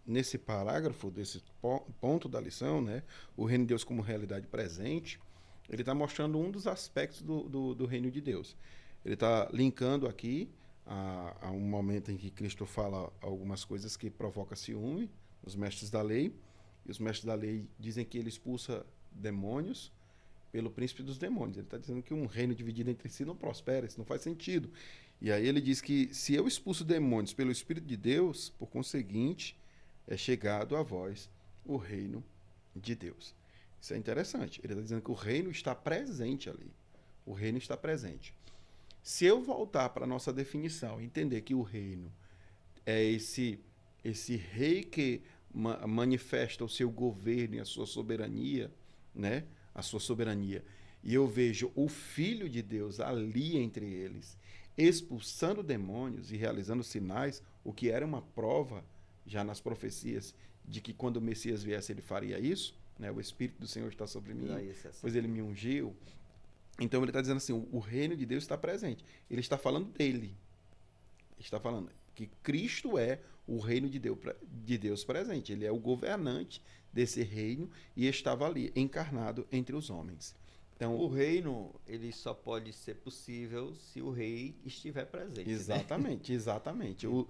Nesse parágrafo, desse ponto da lição, né, o reino de Deus como realidade presente, ele está mostrando um dos aspectos do reino de Deus. Ele está linkando aqui a um momento em que Cristo fala algumas coisas que provocam ciúme nos mestres da lei, e os mestres da lei dizem que ele expulsa demônios pelo príncipe dos demônios. Ele está dizendo que um reino dividido entre si não prospera, isso não faz sentido. E aí ele diz que se eu expulso demônios pelo Espírito de Deus, por conseguinte, é chegado a vós o reino de Deus. Isso é interessante. Ele está dizendo que o reino está presente ali. O reino está presente. Se eu voltar para a nossa definição, entender que o reino é esse rei que manifesta o seu governo e a sua soberania, né? A sua soberania. E eu vejo o Filho de Deus ali entre eles, expulsando demônios e realizando sinais, o que era uma prova já nas profecias de que quando o Messias viesse ele faria isso, né? O Espírito do Senhor está sobre mim, pois ele me ungiu. Então ele está dizendo assim, o reino de Deus está presente. Ele está falando dele. Ele está falando que Cristo é o reino de Deus presente. Ele é o governante desse reino e estava ali, encarnado entre os homens. Então, o reino, ele só pode ser possível se o rei estiver presente. Exatamente, né? Exatamente. Então,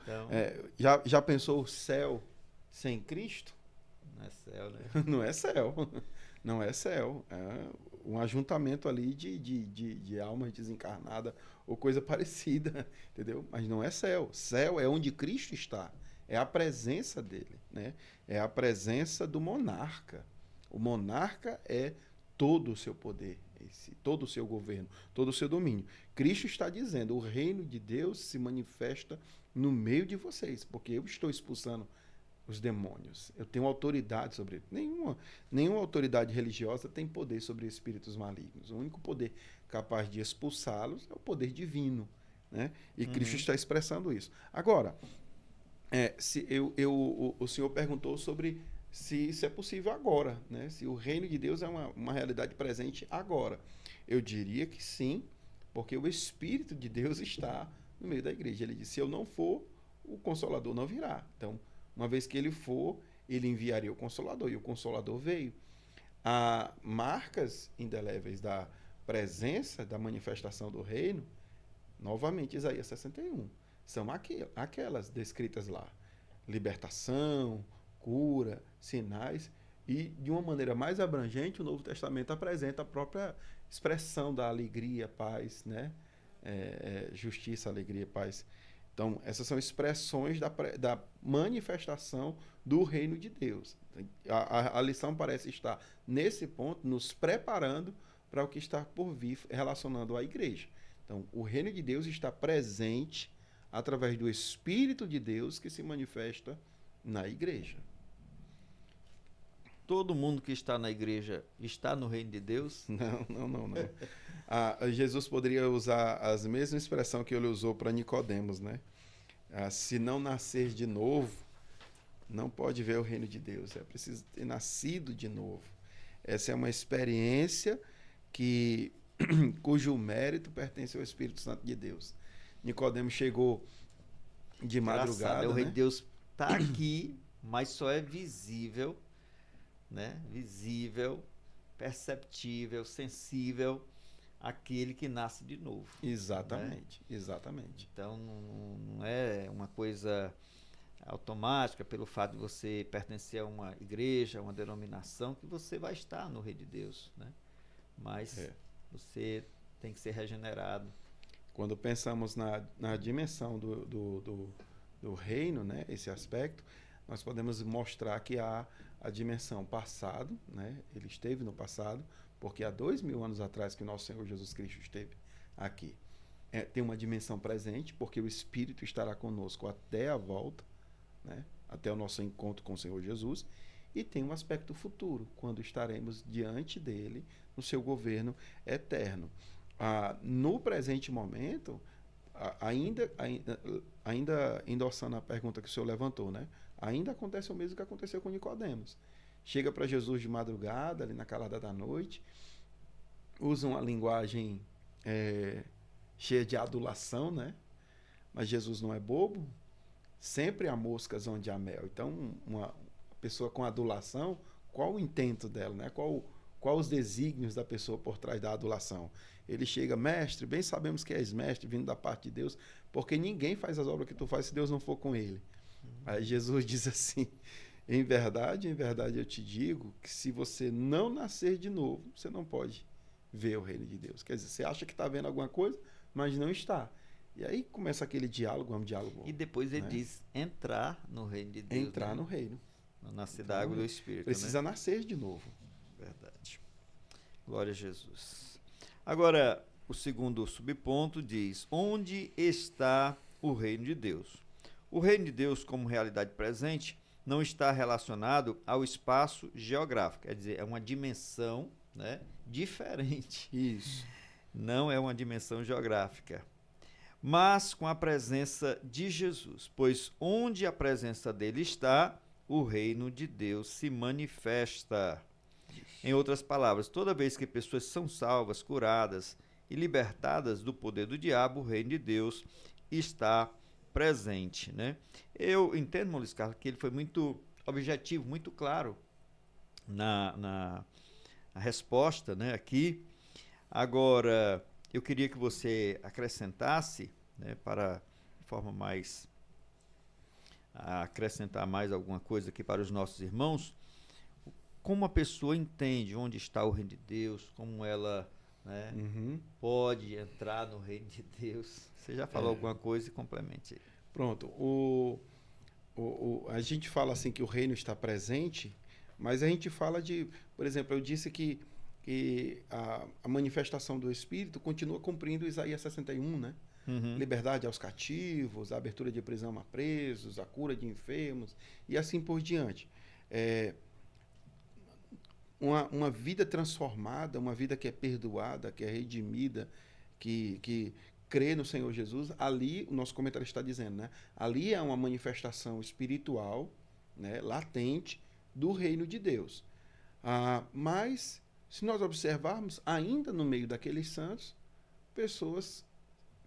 já pensou o céu sem Cristo? Não é céu, né? Não é céu. Não é céu. um ajuntamento ali de almas desencarnadas ou coisa parecida, entendeu? Mas não é céu. Céu é onde Cristo está. É a presença dele, né? É a presença do monarca. O monarca é todo o seu poder, todo o seu governo, todo o seu domínio. Cristo está dizendo, o reino de Deus se manifesta no meio de vocês, porque eu estou expulsando os demônios. Eu tenho autoridade sobre ele. Nenhuma autoridade religiosa tem poder sobre espíritos malignos. O único poder capaz de expulsá-los é o poder divino, né? E Cristo está expressando isso. Agora, o senhor perguntou sobre se isso é possível agora, né? Se o reino de Deus é uma realidade presente agora. Eu diria que sim, porque o Espírito de Deus está no meio da igreja. Ele disse, se eu não for, o Consolador não virá. Então, uma vez que ele for, ele enviaria o Consolador, e o Consolador veio. Há marcas indeléveis da presença, da manifestação do reino, novamente, Isaías 61, são aquelas descritas lá. Libertação, cura, sinais, e de uma maneira mais abrangente, o Novo Testamento apresenta a própria expressão da alegria, paz, né? Justiça, alegria, paz. Então, essas são expressões da manifestação do reino de Deus. A lição parece estar, nesse ponto, nos preparando para o que está por vir, relacionando à igreja. Então, o reino de Deus está presente através do Espírito de Deus que se manifesta na igreja. Todo mundo que está na igreja está no reino de Deus? Não. Jesus poderia usar as mesmas expressões que ele usou para Nicodemos, né? Se não nascer de novo, não pode ver o reino de Deus. É preciso ter nascido de novo. Essa é uma experiência cujo mérito pertence ao Espírito Santo de Deus. Nicodemos chegou de madrugada. O reino de Deus está aqui, mas só é visível, né? Visível, perceptível, sensível, aquele que nasce de novo. Exatamente, né? Exatamente. Então, não é uma coisa automática pelo fato de você pertencer a uma igreja, a uma denominação, que você vai estar no reino de Deus, né? Mas você tem que ser regenerado. Quando pensamos na dimensão do reino, né, esse aspecto, nós podemos mostrar que há a dimensão passado, né? Ele esteve no passado, porque há 2000 anos atrás que o nosso Senhor Jesus Cristo esteve aqui. Tem uma dimensão presente, porque o Espírito estará conosco até a volta, né? Até o nosso encontro com o Senhor Jesus, e tem um aspecto futuro, quando estaremos diante dele, no seu governo eterno. No presente momento, ainda endossando a pergunta que o senhor levantou, né? Ainda acontece o mesmo que aconteceu com Nicodemos. Chega para Jesus de madrugada, ali na calada da noite, usa uma linguagem cheia de adulação, né? Mas Jesus não é bobo. Sempre há moscas onde há mel. Então, uma pessoa com adulação, qual o intento dela, né? Qual os desígnios da pessoa por trás da adulação? Ele chega, mestre, bem sabemos que és mestre, vindo da parte de Deus, porque ninguém faz as obras que tu fazes se Deus não for com ele. Aí Jesus diz assim, em verdade eu te digo que se você não nascer de novo, você não pode ver o reino de Deus. Quer dizer, você acha que está vendo alguma coisa, mas não está. E aí começa aquele diálogo, um diálogo. E depois ele diz entrar no reino de Deus. Entrar no reino. Nascer da água do Espírito. Precisa nascer de novo. Verdade. Glória a Jesus. Agora, o segundo subponto diz, onde está o reino de Deus? O reino de Deus, como realidade presente, não está relacionado ao espaço geográfico. Quer dizer, é uma dimensão, né, diferente. Isso. Não é uma dimensão geográfica. Mas com a presença de Jesus. Pois onde a presença dele está, o reino de Deus se manifesta. Em outras palavras, toda vez que pessoas são salvas, curadas e libertadas do poder do diabo, o reino de Deus está presente, né? Eu entendo, Luiz Carlos, que ele foi muito objetivo, muito claro na resposta, né, aqui. Agora, eu queria que você acrescentasse, né, de forma mais acrescentar mais alguma coisa aqui para os nossos irmãos, como a pessoa entende onde está o reino de Deus, como ela, né, pode entrar no reino de Deus. Você já falou alguma coisa e complemente aí. Pronto. A gente fala assim que o reino está presente, mas a gente fala de, por exemplo, eu disse que a manifestação do Espírito continua cumprindo Isaías 61, né? Liberdade aos cativos, a abertura de prisão a presos, a cura de enfermos e assim por diante. Uma vida transformada, uma vida que é perdoada, que é redimida, que crê no Senhor Jesus, ali, o nosso comentário está dizendo, né? Ali é uma manifestação espiritual, né, latente, do reino de Deus. Mas, se nós observarmos, ainda no meio daqueles santos, pessoas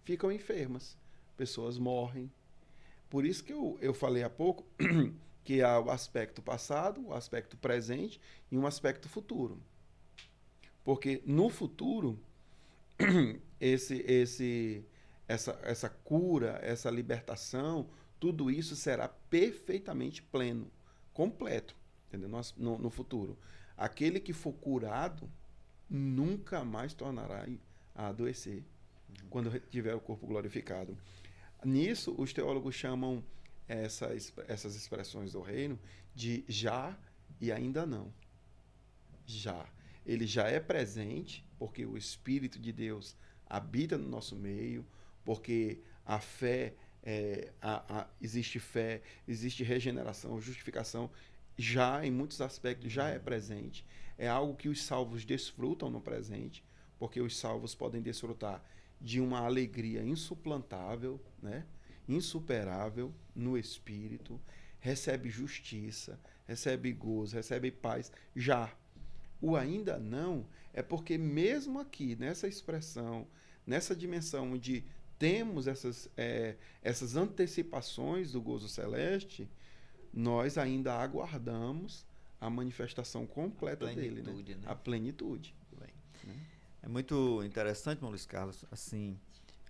ficam enfermas, pessoas morrem. Por isso que eu falei há pouco que há o aspecto passado, o aspecto presente e um aspecto futuro. Porque no futuro, essa cura, essa libertação, tudo isso será perfeitamente pleno, completo, entendeu? No futuro. Aquele que for curado nunca mais tornará a adoecer quando tiver o corpo glorificado. Nisso, os teólogos chamam essas expressões do reino de já e ainda não. Já. Ele já é presente, porque o Espírito de Deus habita no nosso meio, porque a fé, existe regeneração, justificação, já em muitos aspectos já é presente. É algo que os salvos desfrutam no presente, porque os salvos podem desfrutar de uma alegria insuplantável, né? Insuperável no Espírito, recebe justiça, recebe gozo, recebe paz, já. O ainda não é porque mesmo aqui, nessa expressão, nessa dimensão onde temos essas antecipações do gozo celeste, nós ainda aguardamos a manifestação completa dele, né? A plenitude. Bem. É muito interessante, irmão Luiz Carlos, assim,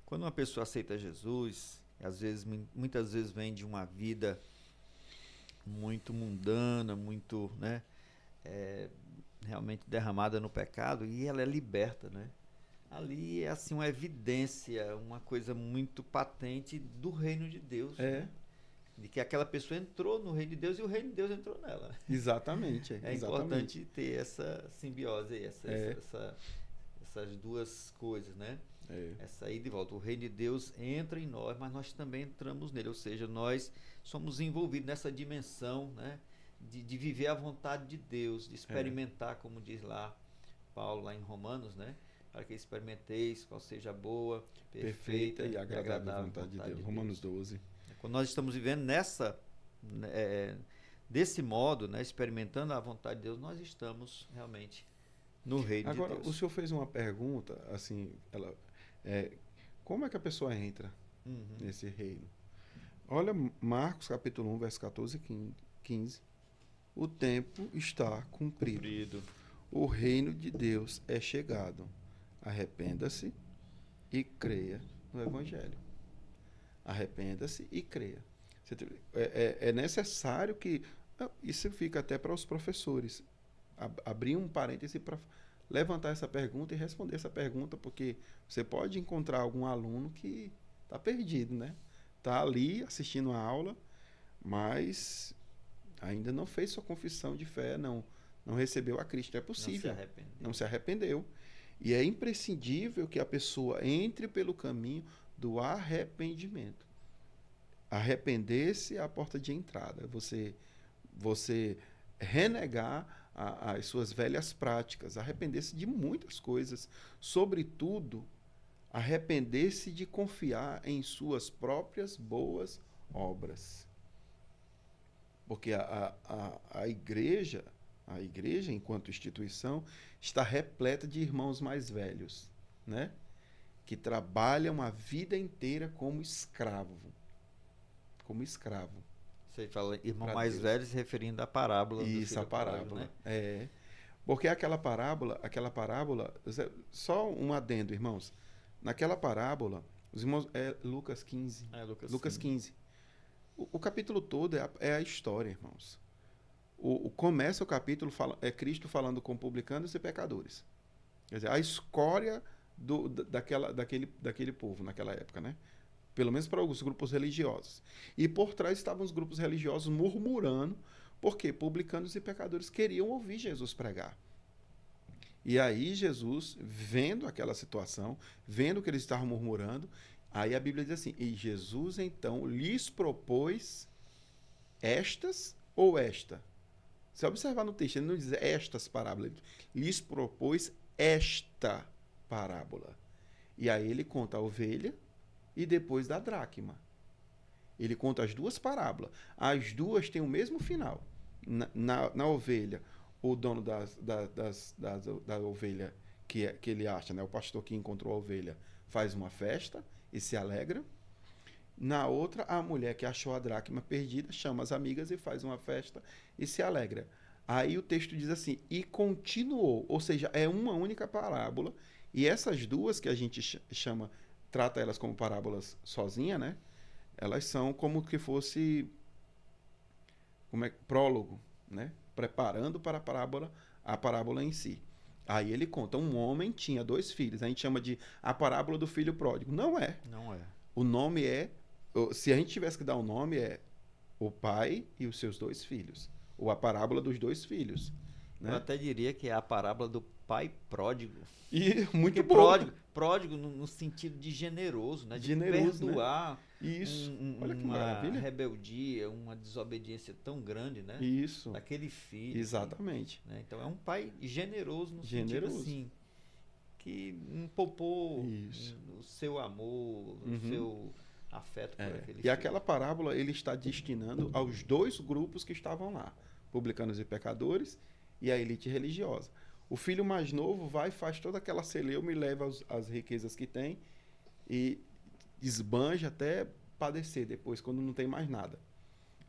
quando uma pessoa aceita Jesus, às vezes, muitas vezes vem de uma vida muito mundana, muito, né, realmente derramada no pecado, e ela é liberta, né? Ali é assim uma evidência, uma coisa muito patente do reino de Deus, né? De que aquela pessoa entrou no reino de Deus e o reino de Deus entrou nela. Exatamente. É importante ter essa simbiose aí, essas duas coisas, né? Essa ida e volta. O reino de Deus entra em nós, mas nós também entramos nele, ou seja, nós somos envolvidos nessa dimensão, né? De viver a vontade de Deus, de experimentar, como diz lá Paulo, lá em Romanos, né? Para que experimenteis qual seja a boa, perfeita e agradável vontade de Deus. Romanos 12. Quando nós estamos vivendo desse modo, né, experimentando a vontade de Deus, nós estamos realmente no reino de Deus. Agora, o senhor fez uma pergunta, assim, como é que a pessoa entra nesse reino? Olha Marcos capítulo 1, verso 14 e 15. O tempo está cumprido. O reino de Deus é chegado. Arrependa-se e creia no Evangelho. Arrependa-se e creia. É necessário que... Isso fica até para os professores. Abrir um parêntese para levantar essa pergunta e responder essa pergunta, porque você pode encontrar algum aluno que está perdido, né? Está ali assistindo a aula, mas ainda não fez sua confissão de fé, não recebeu a Cristo. É possível. Não se arrependeu. E é imprescindível que a pessoa entre pelo caminho do arrependimento. Arrepender-se é a porta de entrada. Você renegar as suas velhas práticas, arrepender-se de muitas coisas, sobretudo arrepender-se de confiar em suas próprias boas obras. Porque a igreja, enquanto instituição, está repleta de irmãos mais velhos, né? Que trabalham a vida inteira como escravo. Você fala irmão mais velho se referindo à parábola. Isso, a parábola. Né? Porque aquela parábola, só um adendo, irmãos. Naquela parábola, os irmãos, Lucas 15. Lucas 15. O capítulo todo é a história, irmãos. começa o capítulo, é Cristo falando com publicanos e pecadores. Quer dizer, a escória daquele povo naquela época, né? Pelo menos para os grupos religiosos. E por trás estavam os grupos religiosos murmurando, porque publicanos e pecadores queriam ouvir Jesus pregar. E aí Jesus, vendo aquela situação, vendo que eles estavam murmurando, aí a Bíblia diz assim, e Jesus então lhes propôs estas ou esta. Se observar no texto, ele não diz estas parábolas, ele lhes propôs esta parábola. E aí ele conta a ovelha e depois da dracma. Ele conta as duas parábolas. As duas têm o mesmo final. Na ovelha, o dono da ovelha que ele acha, né, o pastor que encontrou a ovelha, faz uma festa e se alegra. Na outra, a mulher que achou a dracma perdida chama as amigas e faz uma festa e se alegra. Aí o texto diz assim, e continuou, ou seja, é uma única parábola, e essas duas que a gente trata elas como parábolas sozinha, né? Elas são como que fosse prólogo, né? Preparando para a parábola em si. Aí ele conta, um homem tinha 2 filhos, a gente chama de a parábola do filho pródigo. Não é. Não é. O nome é, se a gente tivesse que dar um nome, é o pai e os seus 2 filhos. Ou a parábola dos 2 filhos. Né? Eu até diria que é a parábola do pai pródigo. E muito Porque bom. pródigo no sentido de generoso, né? De Generoso, perdoar, né? Isso. Olha que uma maravilha. rebeldia, uma desobediência tão grande, né? Isso. Daquele filho. Exatamente. Né? Então é um pai generoso no Generoso. sentido assim, que poupou Isso. o seu amor, o seu afeto por aquele filho. E aquela parábola ele está destinando aos 2 grupos que estavam lá, publicanos e pecadores e a elite religiosa. O filho mais novo vai, faz toda aquela celeuma e leva as riquezas que tem e esbanja até padecer depois, quando não tem mais nada.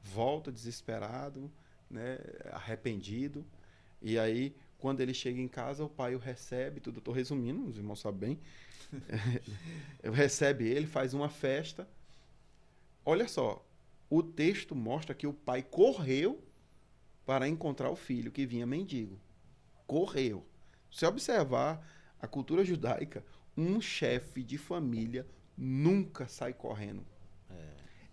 Volta desesperado, né, arrependido, e aí, quando ele chega em casa, o pai o recebe, tudo, estou resumindo, os irmãos sabem bem, recebe ele, faz uma festa. Olha só, o texto mostra que o pai correu para encontrar o filho que vinha mendigo. Correu. Se observar a cultura judaica, um chefe de família nunca sai correndo.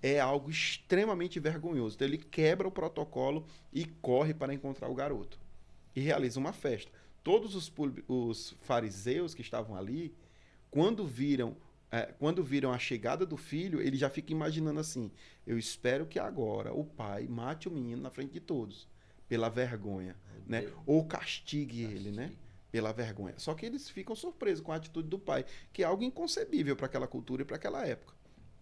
É algo extremamente vergonhoso. Então ele quebra o protocolo e corre para encontrar o garoto. E realiza uma festa. Todos os fariseus que estavam ali, quando viram a chegada do filho, ele já fica imaginando assim, eu espero que agora o pai mate o menino na frente de todos, pela vergonha, né? Ou castigue ele, né? Pela vergonha. Só que eles ficam surpresos com a atitude do pai, que é algo inconcebível para aquela cultura e para aquela época.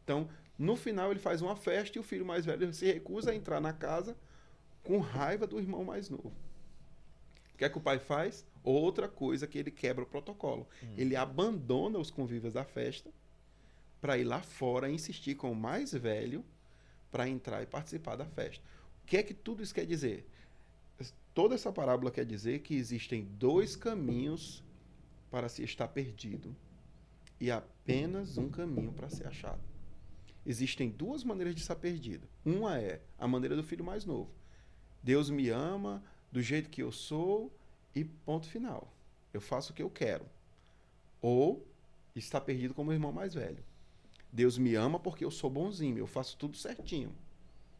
Então, no final, ele faz uma festa e o filho mais velho se recusa a entrar na casa com raiva do irmão mais novo. O que é que o pai faz? Outra coisa que ele quebra o protocolo. Ele abandona os convívios da festa para ir lá fora e insistir com o mais velho para entrar e participar da festa. O que é que tudo isso quer dizer? Toda essa parábola quer dizer que existem 2 caminhos para se estar perdido e apenas um caminho para ser achado. Existem 2 maneiras de estar perdido. Uma é a maneira do filho mais novo. Deus me ama do jeito que eu sou e ponto final. Eu faço o que eu quero. Ou está perdido como o irmão mais velho. Deus me ama porque eu sou bonzinho, eu faço tudo certinho.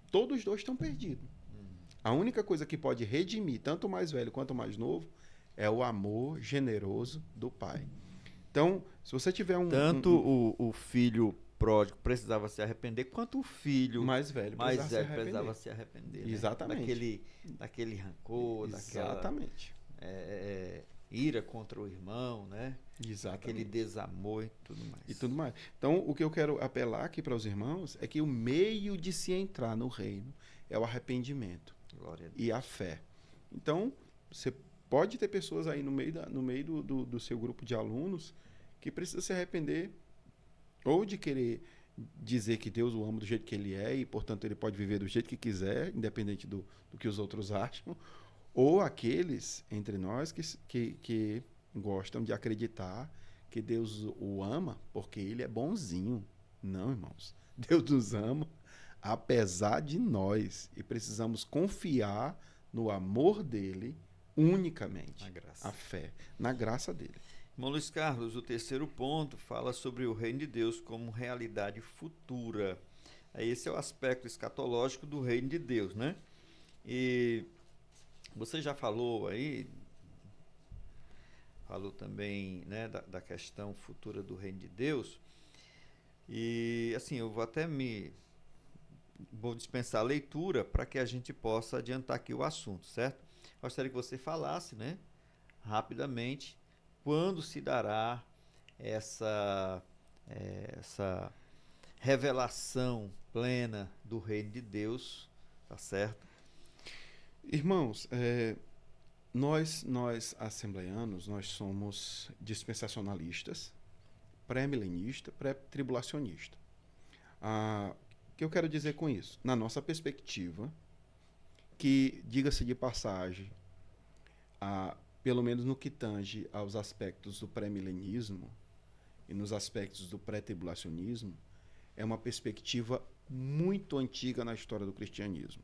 Todos os 2 estão perdidos. A única coisa que pode redimir tanto o mais velho quanto o mais novo é o amor generoso do pai. Então, se você tiver o filho pródigo precisava se arrepender, quanto o filho mais velho precisava se arrepender. Né? Exatamente. Daquele rancor, exatamente. Daquela ira contra o irmão, né? Exatamente. Aquele desamor e tudo mais. Então, o que eu quero apelar aqui para os irmãos é que o meio de se entrar no reino é o arrependimento e a fé. Então, você pode ter pessoas aí no meio do seu grupo de alunos que precisam se arrepender ou de querer dizer que Deus o ama do jeito que ele é e, portanto, ele pode viver do jeito que quiser, independente do que os outros acham, ou aqueles entre nós que gostam de acreditar que Deus o ama porque ele é bonzinho. Não, irmãos. Deus nos ama apesar de nós e precisamos confiar no amor dele, unicamente. A graça. A fé, na graça dele. Irmão Luiz Carlos, o terceiro ponto fala sobre o reino de Deus como realidade futura. Esse é o aspecto escatológico do reino de Deus, né? E você já falou aí, falou também, né, da questão futura do reino de Deus. E assim, eu vou dispensar a leitura para que a gente possa adiantar aqui o assunto, certo? Gostaria que você falasse, né, rapidamente, quando se dará essa revelação plena do reino de Deus, tá certo? Irmãos, nós assembleianos, nós somos dispensacionalistas, pré-milenista, pré-tribulacionista. O que eu quero dizer com isso? Na nossa perspectiva, que, diga-se de passagem, pelo menos no que tange aos aspectos do pré-milenismo e nos aspectos do pré-tribulacionismo, é uma perspectiva muito antiga na história do cristianismo.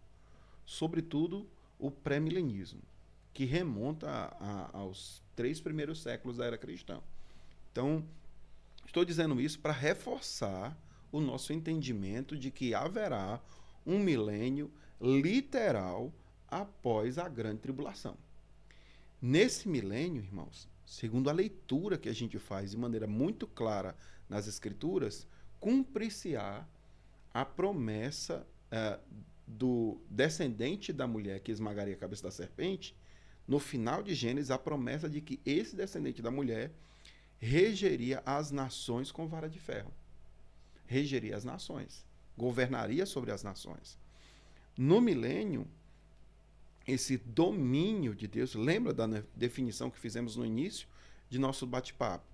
Sobretudo o pré-milenismo, que remonta aos 3 primeiros séculos da era cristã. Então, estou dizendo isso para reforçar o nosso entendimento de que haverá um milênio literal após a grande tribulação. Nesse milênio, irmãos, segundo a leitura que a gente faz de maneira muito clara nas Escrituras, cumprir-se-á a promessa do descendente da mulher que esmagaria a cabeça da serpente. No final de Gênesis, a promessa de que esse descendente da mulher regeria as nações com vara de ferro. Regeria as nações, governaria sobre as nações. No milênio, esse domínio de Deus, lembra da definição que fizemos no início de nosso bate-papo?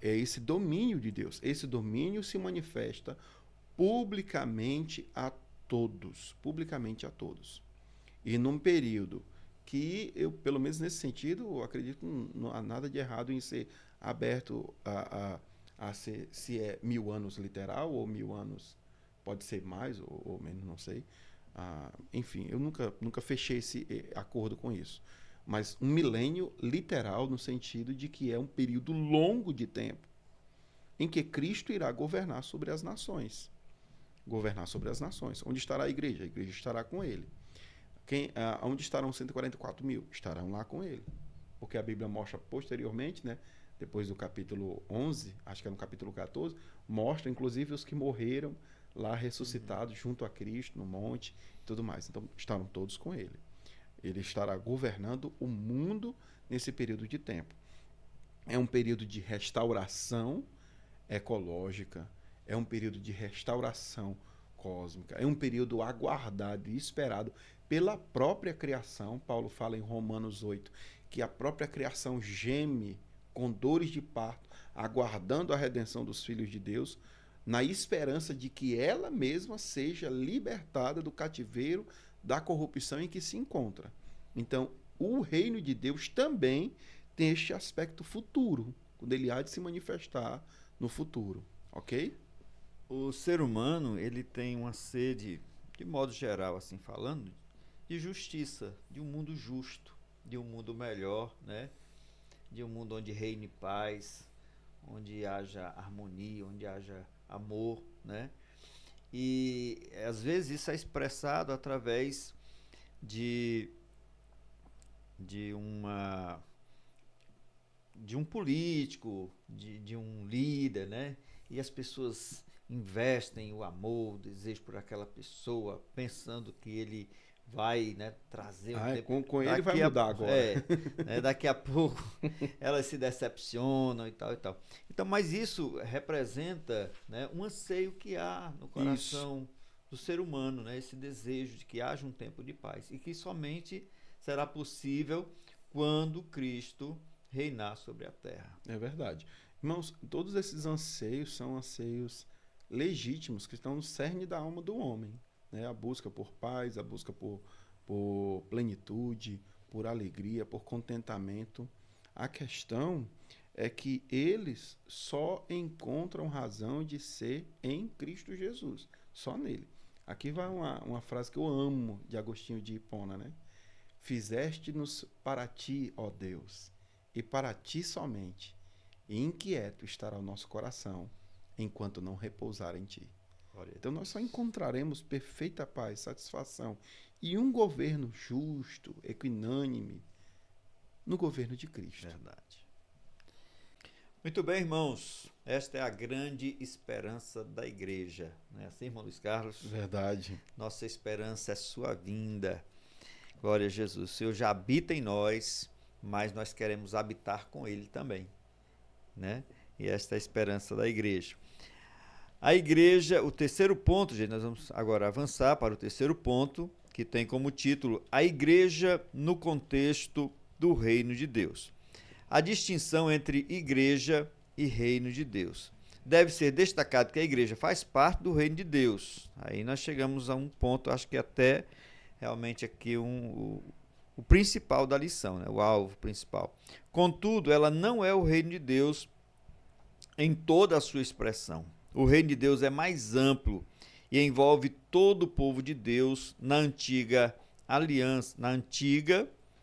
É esse domínio de Deus. Esse domínio se manifesta publicamente a todos. Publicamente a todos. E num período que eu, pelo menos nesse sentido, eu acredito que não há nada de errado em ser aberto a ser, se é 1000 anos literal ou 1000 anos, pode ser mais ou menos, não sei. Enfim, eu nunca fechei esse acordo com isso. Mas um milênio literal no sentido de que é um período longo de tempo em que Cristo irá governar sobre as nações. Governar sobre as nações. Onde estará a igreja? A igreja estará com ele. Onde estarão 144 mil? Estarão lá com ele. Porque a Bíblia mostra posteriormente, né, depois do capítulo 11, acho que é no capítulo 14, mostra inclusive os que morreram lá ressuscitados junto a Cristo no monte e tudo mais. Então, estarão todos com ele. Ele estará governando o mundo nesse período de tempo. É um período de restauração ecológica, é um período de restauração cósmica, é um período aguardado e esperado pela própria criação. Paulo fala em Romanos 8 que a própria criação geme com dores de parto, aguardando a redenção dos filhos de Deus, na esperança de que ela mesma seja libertada do cativeiro da corrupção em que se encontra. Então, o reino de Deus também tem este aspecto futuro, quando ele há de se manifestar no futuro, ok? O ser humano, ele tem uma sede, de modo geral, assim falando, de justiça, de um mundo justo, de um mundo melhor, né? De um mundo onde reine paz, onde haja harmonia, onde haja amor, né? E às vezes isso é expressado através de um político, de um líder, né? E as pessoas investem o amor, o desejo por aquela pessoa, pensando que ele vai, né, trazer com ele vai mudar agora. Né, daqui a pouco elas se decepcionam e tal e tal. Então, mas isso representa, né, um anseio que há no coração do ser humano, né, esse desejo de que haja um tempo de paz e que somente será possível quando Cristo reinar sobre a terra. É verdade. Irmãos, todos esses anseios são anseios legítimos que estão no cerne da alma do homem. Né? A busca por paz, a busca por plenitude, por alegria, por contentamento. A questão é que eles só encontram razão de ser em Cristo Jesus, só nele. Aqui vai uma frase que eu amo de Agostinho de Hipona, né? fizeste-nos para ti, ó Deus, e para ti somente, e inquieto estará o nosso coração, enquanto não repousar em ti. Então nós só encontraremos perfeita paz, satisfação e um governo justo, equinânime, no governo de Cristo. Verdade. Muito bem, irmãos. Esta é a grande esperança da igreja. Não é assim, irmão Luiz Carlos? Verdade. Nossa esperança é sua vinda. Glória a Jesus. O Senhor já habita em nós, mas nós queremos habitar com Ele também, né? E esta é a esperança da igreja. A igreja, o terceiro ponto, gente, nós vamos agora avançar para o terceiro ponto, que tem como título A Igreja no Contexto do Reino de Deus. A distinção entre igreja e reino de Deus. Deve ser destacado que a igreja faz parte do reino de Deus. Aí nós chegamos a um ponto, acho que até realmente aqui o principal da lição, né? O alvo principal. Contudo, ela não é o reino de Deus em toda a sua expressão. O reino de Deus é mais amplo e envolve todo o povo de Deus na antiga aliança,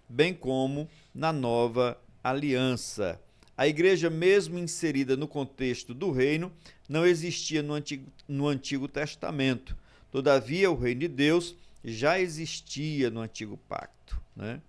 bem como na nova aliança. A igreja, mesmo inserida no contexto do reino, não existia no Antigo Testamento. Todavia, o reino de Deus já existia no Antigo Pacto, né?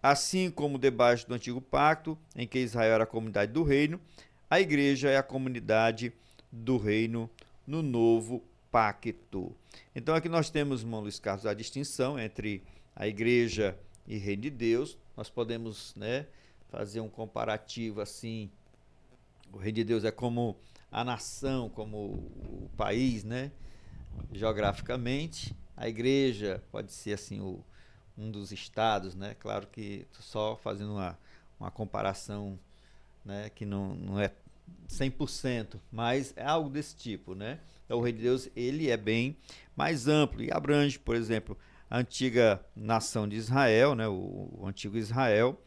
Assim como debaixo do Antigo Pacto, em que Israel era a comunidade do reino, a igreja é a comunidade do reino no Novo Pacto. Então, aqui nós temos, irmão Luiz Carlos, a distinção entre a igreja e reino de Deus. Nós podemos, né, fazer um comparativo assim. O reino de Deus é como a nação, como o país, né, geograficamente. A igreja pode ser assim um dos estados, né? Claro que só fazendo uma comparação, né, que não é 100%, mas é algo desse tipo, né? Então, o reino de Deus, ele é bem mais amplo e abrange, por exemplo, a antiga nação de Israel, né? O antigo Israel,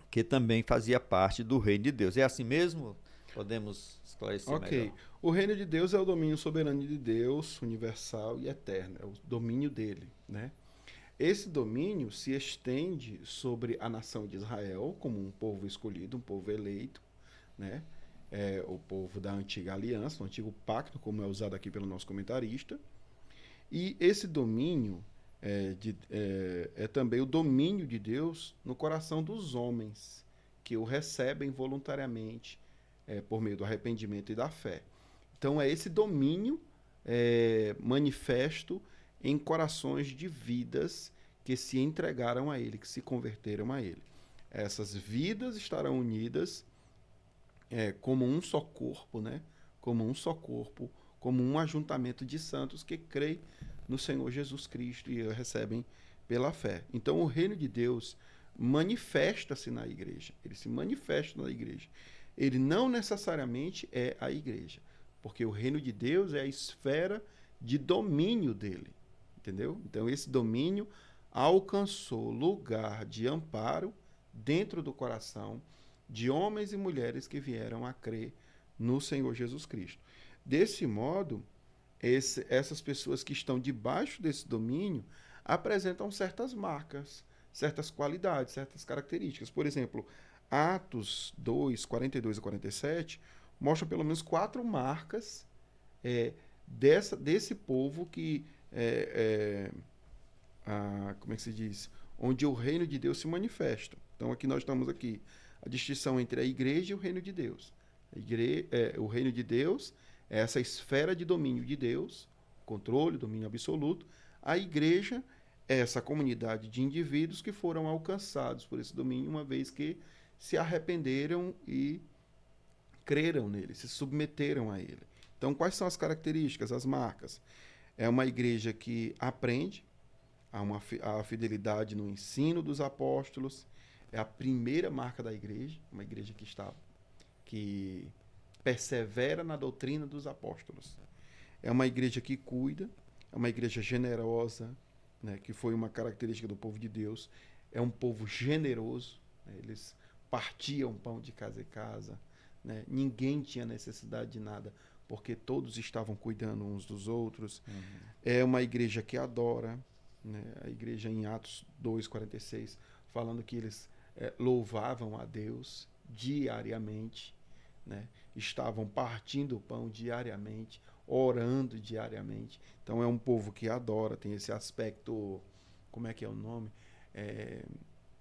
que também fazia parte do reino de Deus. É assim mesmo? Podemos esclarecer melhor? O reino de Deus é o domínio soberano de Deus, universal e eterno. É o domínio dele, né? Esse domínio se estende sobre a nação de Israel como um povo escolhido, um povo eleito, né? O povo da antiga aliança, o antigo pacto, como é usado aqui pelo nosso comentarista. E esse domínio é também o domínio de Deus no coração dos homens, que o recebem voluntariamente por meio do arrependimento e da fé. Então, é esse domínio manifesto em corações de vidas que se entregaram a Ele, que se converteram a Ele. Essas vidas estarão unidas como um só corpo, né? Como um só corpo, como um ajuntamento de santos que creem no Senhor Jesus Cristo e recebem pela fé. Então, o reino de Deus manifesta-se na igreja. Ele se manifesta na igreja. Ele não necessariamente é a igreja, porque o reino de Deus é a esfera de domínio dele, entendeu? Então, esse domínio alcançou lugar de amparo dentro do coração de homens e mulheres que vieram a crer no Senhor Jesus Cristo. Desse modo, essas pessoas que estão debaixo desse domínio apresentam certas marcas, certas qualidades, certas características. Por exemplo, Atos 2, 42 a 47 mostra pelo menos 4 marcas desse povo que como é que se diz? Onde o reino de Deus se manifesta. Então, aqui nós estamos aqui. A distinção entre a igreja e o reino de Deus. O reino de Deus é essa esfera de domínio de Deus, controle, domínio absoluto. A igreja é essa comunidade de indivíduos que foram alcançados por esse domínio, uma vez que se arrependeram e creram nele, se submeteram a ele. Então, quais são as características, as marcas? É uma igreja que aprende, a fidelidade no ensino dos apóstolos. É a primeira marca da igreja, uma igreja que persevera na doutrina dos apóstolos. É uma igreja que cuida, é uma igreja generosa, né, que foi uma característica do povo de Deus. É um povo generoso, né, eles partiam pão de casa em casa, né, ninguém tinha necessidade de nada, porque todos estavam cuidando uns dos outros. É uma igreja que adora, né? A igreja em Atos 2:46, falando que eles louvavam a Deus diariamente, né? Estavam partindo o pão diariamente, orando diariamente. Então é um povo que adora, tem esse aspecto, como é que é o nome?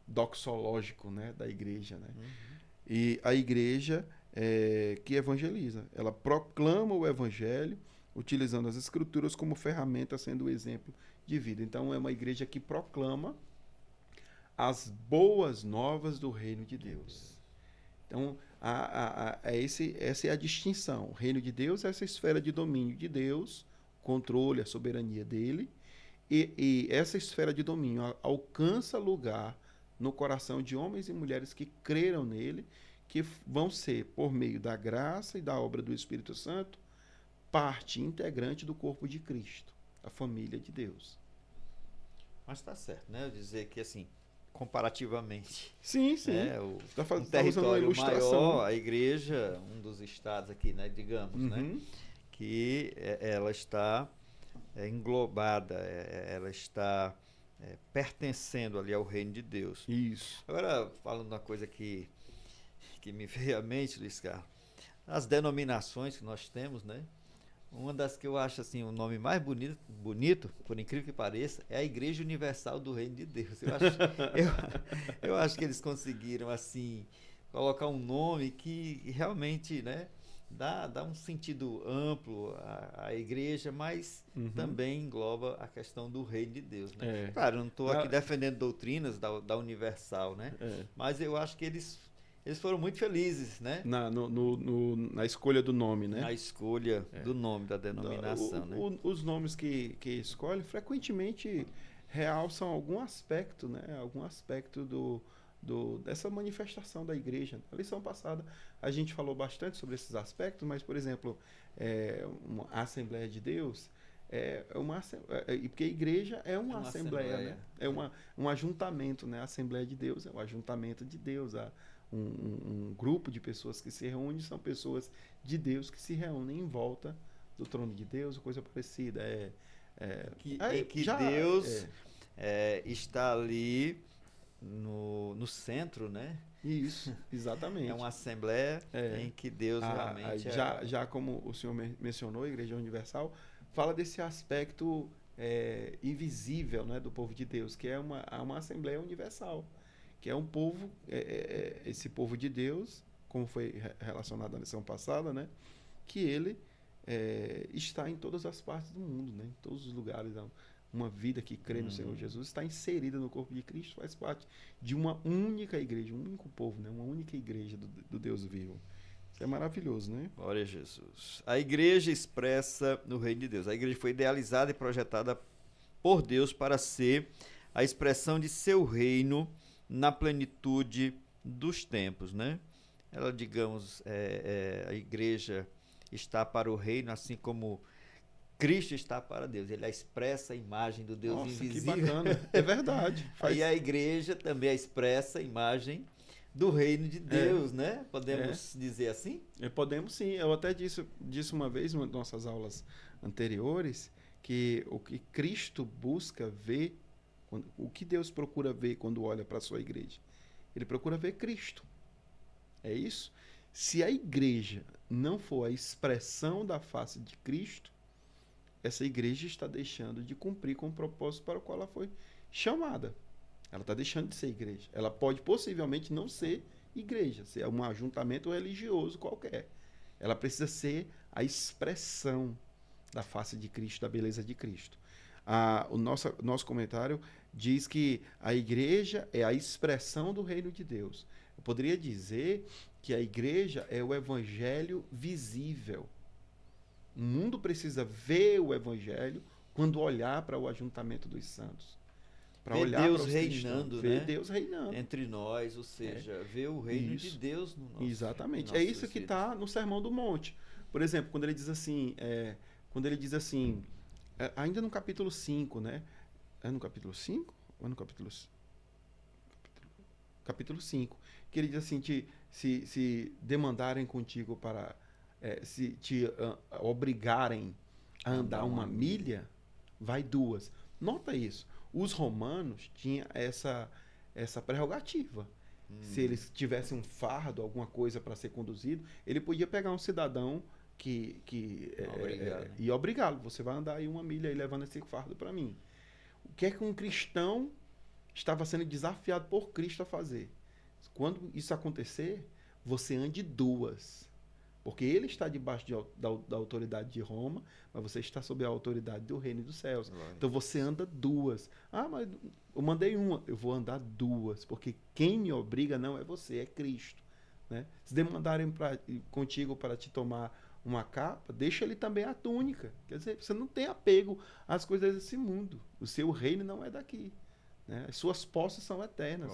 Doxológico, né? Da igreja, né? E a igreja que evangeliza, ela proclama o evangelho, utilizando as escrituras como ferramenta, sendo o exemplo de vida. Então é uma igreja que proclama as boas novas do reino de Deus. Então, essa é a distinção. O reino de Deus é essa esfera de domínio de Deus, controle, a soberania dele, e essa esfera de domínio alcança lugar no coração de homens e mulheres que creram nele, que vão ser, por meio da graça e da obra do Espírito Santo, parte integrante do corpo de Cristo, a família de Deus. Mas está certo, né? Eu dizer que, assim, comparativamente, sim, sim. Um território maior, a igreja, um dos estados aqui, né, digamos, né, que ela está englobada, ela está pertencendo ali ao reino de Deus. Isso. Agora, falando uma coisa que me veio à mente, Luiz Carlos, as denominações que nós temos, né, uma das que eu acho assim o nome mais bonito, por incrível que pareça, é a Igreja Universal do Reino de Deus. Eu acho que eles conseguiram assim colocar um nome que realmente, né, dá um sentido amplo à igreja, mas também engloba a questão do Reino de Deus, né? Claro, eu não estou aqui defendendo doutrinas da Universal, né? Mas eu acho que eles foram muito felizes, né? Na escolha do nome, né? Na escolha do nome, da denominação, né? Os nomes que escolhem frequentemente realçam algum aspecto, né? Algum aspecto dessa manifestação da igreja. Na lição passada a gente falou bastante sobre esses aspectos, mas, por exemplo, uma Assembleia de Deus porque a igreja é uma assembleia, né? É um ajuntamento, né? A Assembleia de Deus é um ajuntamento de Deus, um grupo de pessoas que se reúnem, são pessoas de Deus que se reúnem em volta do trono de Deus, coisa parecida. Deus está ali no centro, né? Isso, exatamente. É uma assembleia em que Deus realmente já como o senhor mencionou, a Igreja Universal fala desse aspecto invisível, né, do povo de Deus, que é uma assembleia universal, que é um povo, esse povo de Deus, como foi relacionado na lição passada, né, que ele está em todas as partes do mundo, né, em todos os lugares. Uma vida que crê no Senhor Jesus está inserida no corpo de Cristo, faz parte de uma única igreja, um único povo, né, uma única igreja do Deus vivo. Isso é maravilhoso, né? Glória a Jesus. A igreja expressa no reino de Deus. A igreja foi idealizada e projetada por Deus para ser a expressão de seu reino na plenitude dos tempos, né? Ela, digamos, a igreja está para o reino, assim como Cristo está para Deus. Ele expressa a imagem do Deus invisível. Que bacana. É verdade. E a igreja também expressa a imagem do reino de Deus, né? Podemos dizer assim? Podemos sim. Eu até disse uma vez em uma de nossas aulas anteriores que o que Cristo busca ver, o que Deus procura ver quando olha para a sua igreja? Ele procura ver Cristo. É isso? Se a igreja não for a expressão da face de Cristo, essa igreja está deixando de cumprir com o propósito para o qual ela foi chamada. Ela está deixando de ser igreja. Ela pode possivelmente não ser igreja, ser um ajuntamento religioso qualquer. Ela precisa ser a expressão da face de Cristo, da beleza de Cristo. O nosso comentário diz que a igreja é a expressão do reino de Deus. Eu poderia dizer que a igreja é o evangelho visível. O mundo precisa ver o evangelho quando olhar para o ajuntamento dos santos. Para olhar Deus para reinando, ver Deus reinando entre nós, ou seja, ver o reino de Deus no nosso. Exatamente. É isso que está no Sermão do Monte. Por exemplo, quando ele diz assim, ainda no capítulo 5, né? É no capítulo 5? Ou é no capítulo 5, que ele diz assim, se demandarem contigo para se te obrigarem a andar uma milha, vai 2. Nota isso. Os romanos tinham essa prerrogativa. Se eles tivessem um fardo, alguma coisa para ser conduzido, ele podia pegar um cidadão e obrigá-lo. Você vai andar aí 1 milha aí levando esse fardo para mim. O que é que um cristão estava sendo desafiado por Cristo a fazer? Quando isso acontecer, você ande 2. Porque ele está debaixo da autoridade de Roma, mas você está sob a autoridade do reino dos céus. Então você anda 2. Ah, mas eu mandei 1. Eu vou andar 2. Porque quem me obriga não é você, é Cristo. Né? Se demandarem contigo para te tomar uma capa, deixa ele também a túnica. Quer dizer, você não tem apego às coisas desse mundo. O seu reino não é daqui. Né? As suas posses são eternas,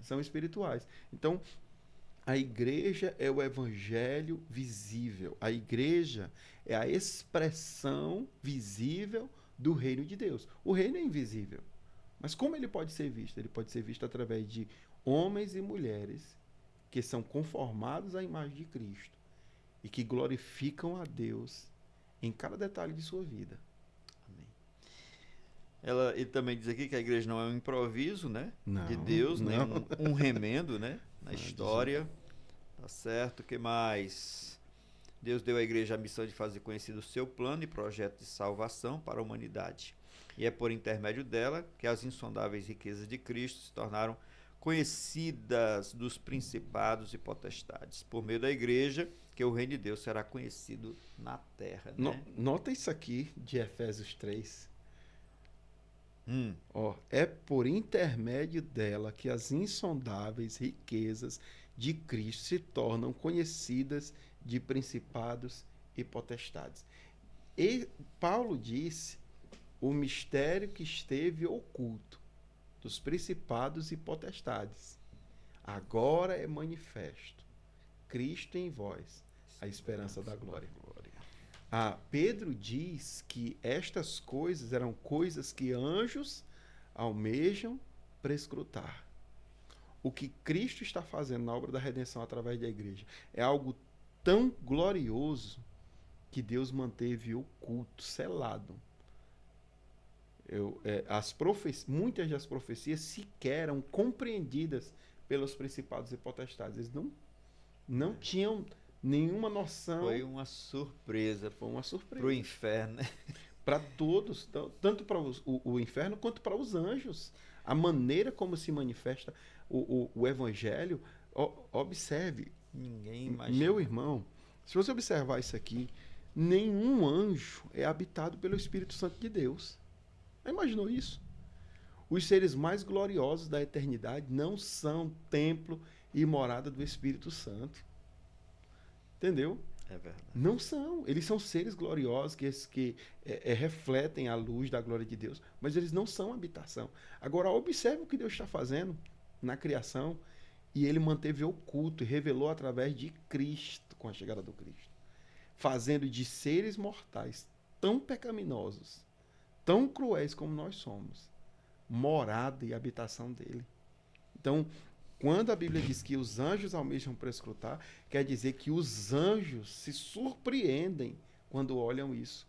são espirituais. Então, a igreja é o evangelho visível. A igreja é a expressão visível do reino de Deus. O reino é invisível. Mas como ele pode ser visto? Ele pode ser visto através de homens e mulheres que são conformados à imagem de Cristo e que glorificam a Deus em cada detalhe de sua vida. Amém. Ele também diz aqui que a igreja não é um improviso, né? Não, de Deus, não. nem um remendo, né? Na história. Tá certo? O que mais? Deus deu à igreja a missão de fazer conhecido o seu plano e projeto de salvação para a humanidade. E é por intermédio dela que as insondáveis riquezas de Cristo se tornaram conhecidas dos principados e potestades. Por meio da igreja, que o reino de Deus será conhecido na terra. Né? Nota isso aqui de Efésios 3. É por intermédio dela que as insondáveis riquezas de Cristo se tornam conhecidas de principados e potestades. E Paulo disse o mistério que esteve oculto dos principados e potestades. Agora é manifesto. Cristo em vós, a esperança da glória. Pedro diz que estas coisas eram coisas que anjos almejam prescrutar. O que Cristo está fazendo na obra da redenção através da igreja é algo tão glorioso que Deus manteve oculto, selado. Muitas das profecias sequer eram compreendidas pelos principados e potestades. Eles não tinham nenhuma noção. Foi uma surpresa. Foi uma surpresa. Para o inferno. Para todos, tanto para o inferno quanto para os anjos. A maneira como se manifesta o evangelho, observe. Ninguém imagina. Meu irmão, se você observar isso aqui, nenhum anjo é habitado pelo Espírito Santo de Deus. Já imaginou isso? Os seres mais gloriosos da eternidade não são templo e morada do Espírito Santo. Entendeu? É verdade. Não são. Eles são seres gloriosos que refletem a luz da glória de Deus, mas eles não são habitação. Agora, observe o que Deus está fazendo na criação, e ele manteve oculto e revelou através de Cristo, com a chegada do Cristo, fazendo de seres mortais tão pecaminosos, tão cruéis como nós somos, morada e habitação dele. Então, quando a Bíblia diz que os anjos almejam prescrutar, quer dizer que os anjos se surpreendem quando olham isso.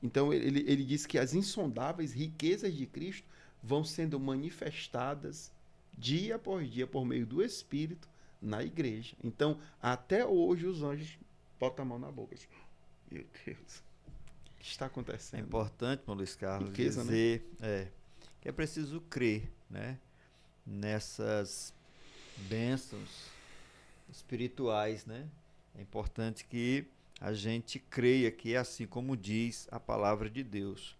Então, ele diz que as insondáveis riquezas de Cristo vão sendo manifestadas dia após dia por meio do Espírito na igreja. Então, até hoje, os anjos botam a mão na boca. Meu Deus, o que está acontecendo? É importante, meu Luiz Carlos, Riqueza, dizer que é preciso crer, né, nessas bênçãos espirituais, né? É importante que a gente creia que é assim como diz a palavra de Deus.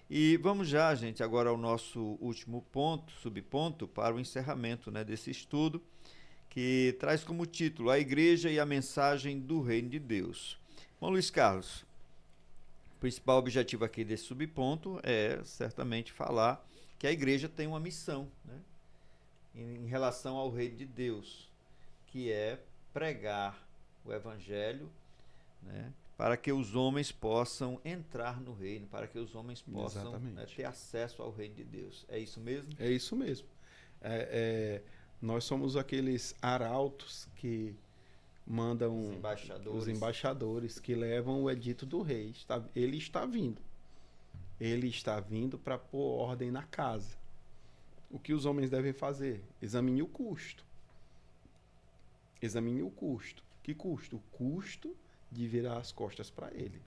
E vamos já, gente, agora ao nosso último ponto, subponto, para o encerramento, né, desse estudo, que traz como título A Igreja e a Mensagem do Reino de Deus. Bom, Luiz Carlos, o principal objetivo aqui desse subponto é certamente falar que a igreja tem uma missão, né, em relação ao reino de Deus, que é pregar o evangelho, né, para que os homens possam entrar no reino, para que os homens possam, né, ter acesso ao reino de Deus. É isso mesmo? É isso mesmo. Nós somos aqueles arautos que mandam os embaixadores que levam o edito do rei. Ele está vindo. Ele está vindo para pôr ordem na casa. O que os homens devem fazer? Examine o custo. Examine o custo. Que custo? O custo de virar as costas para ele.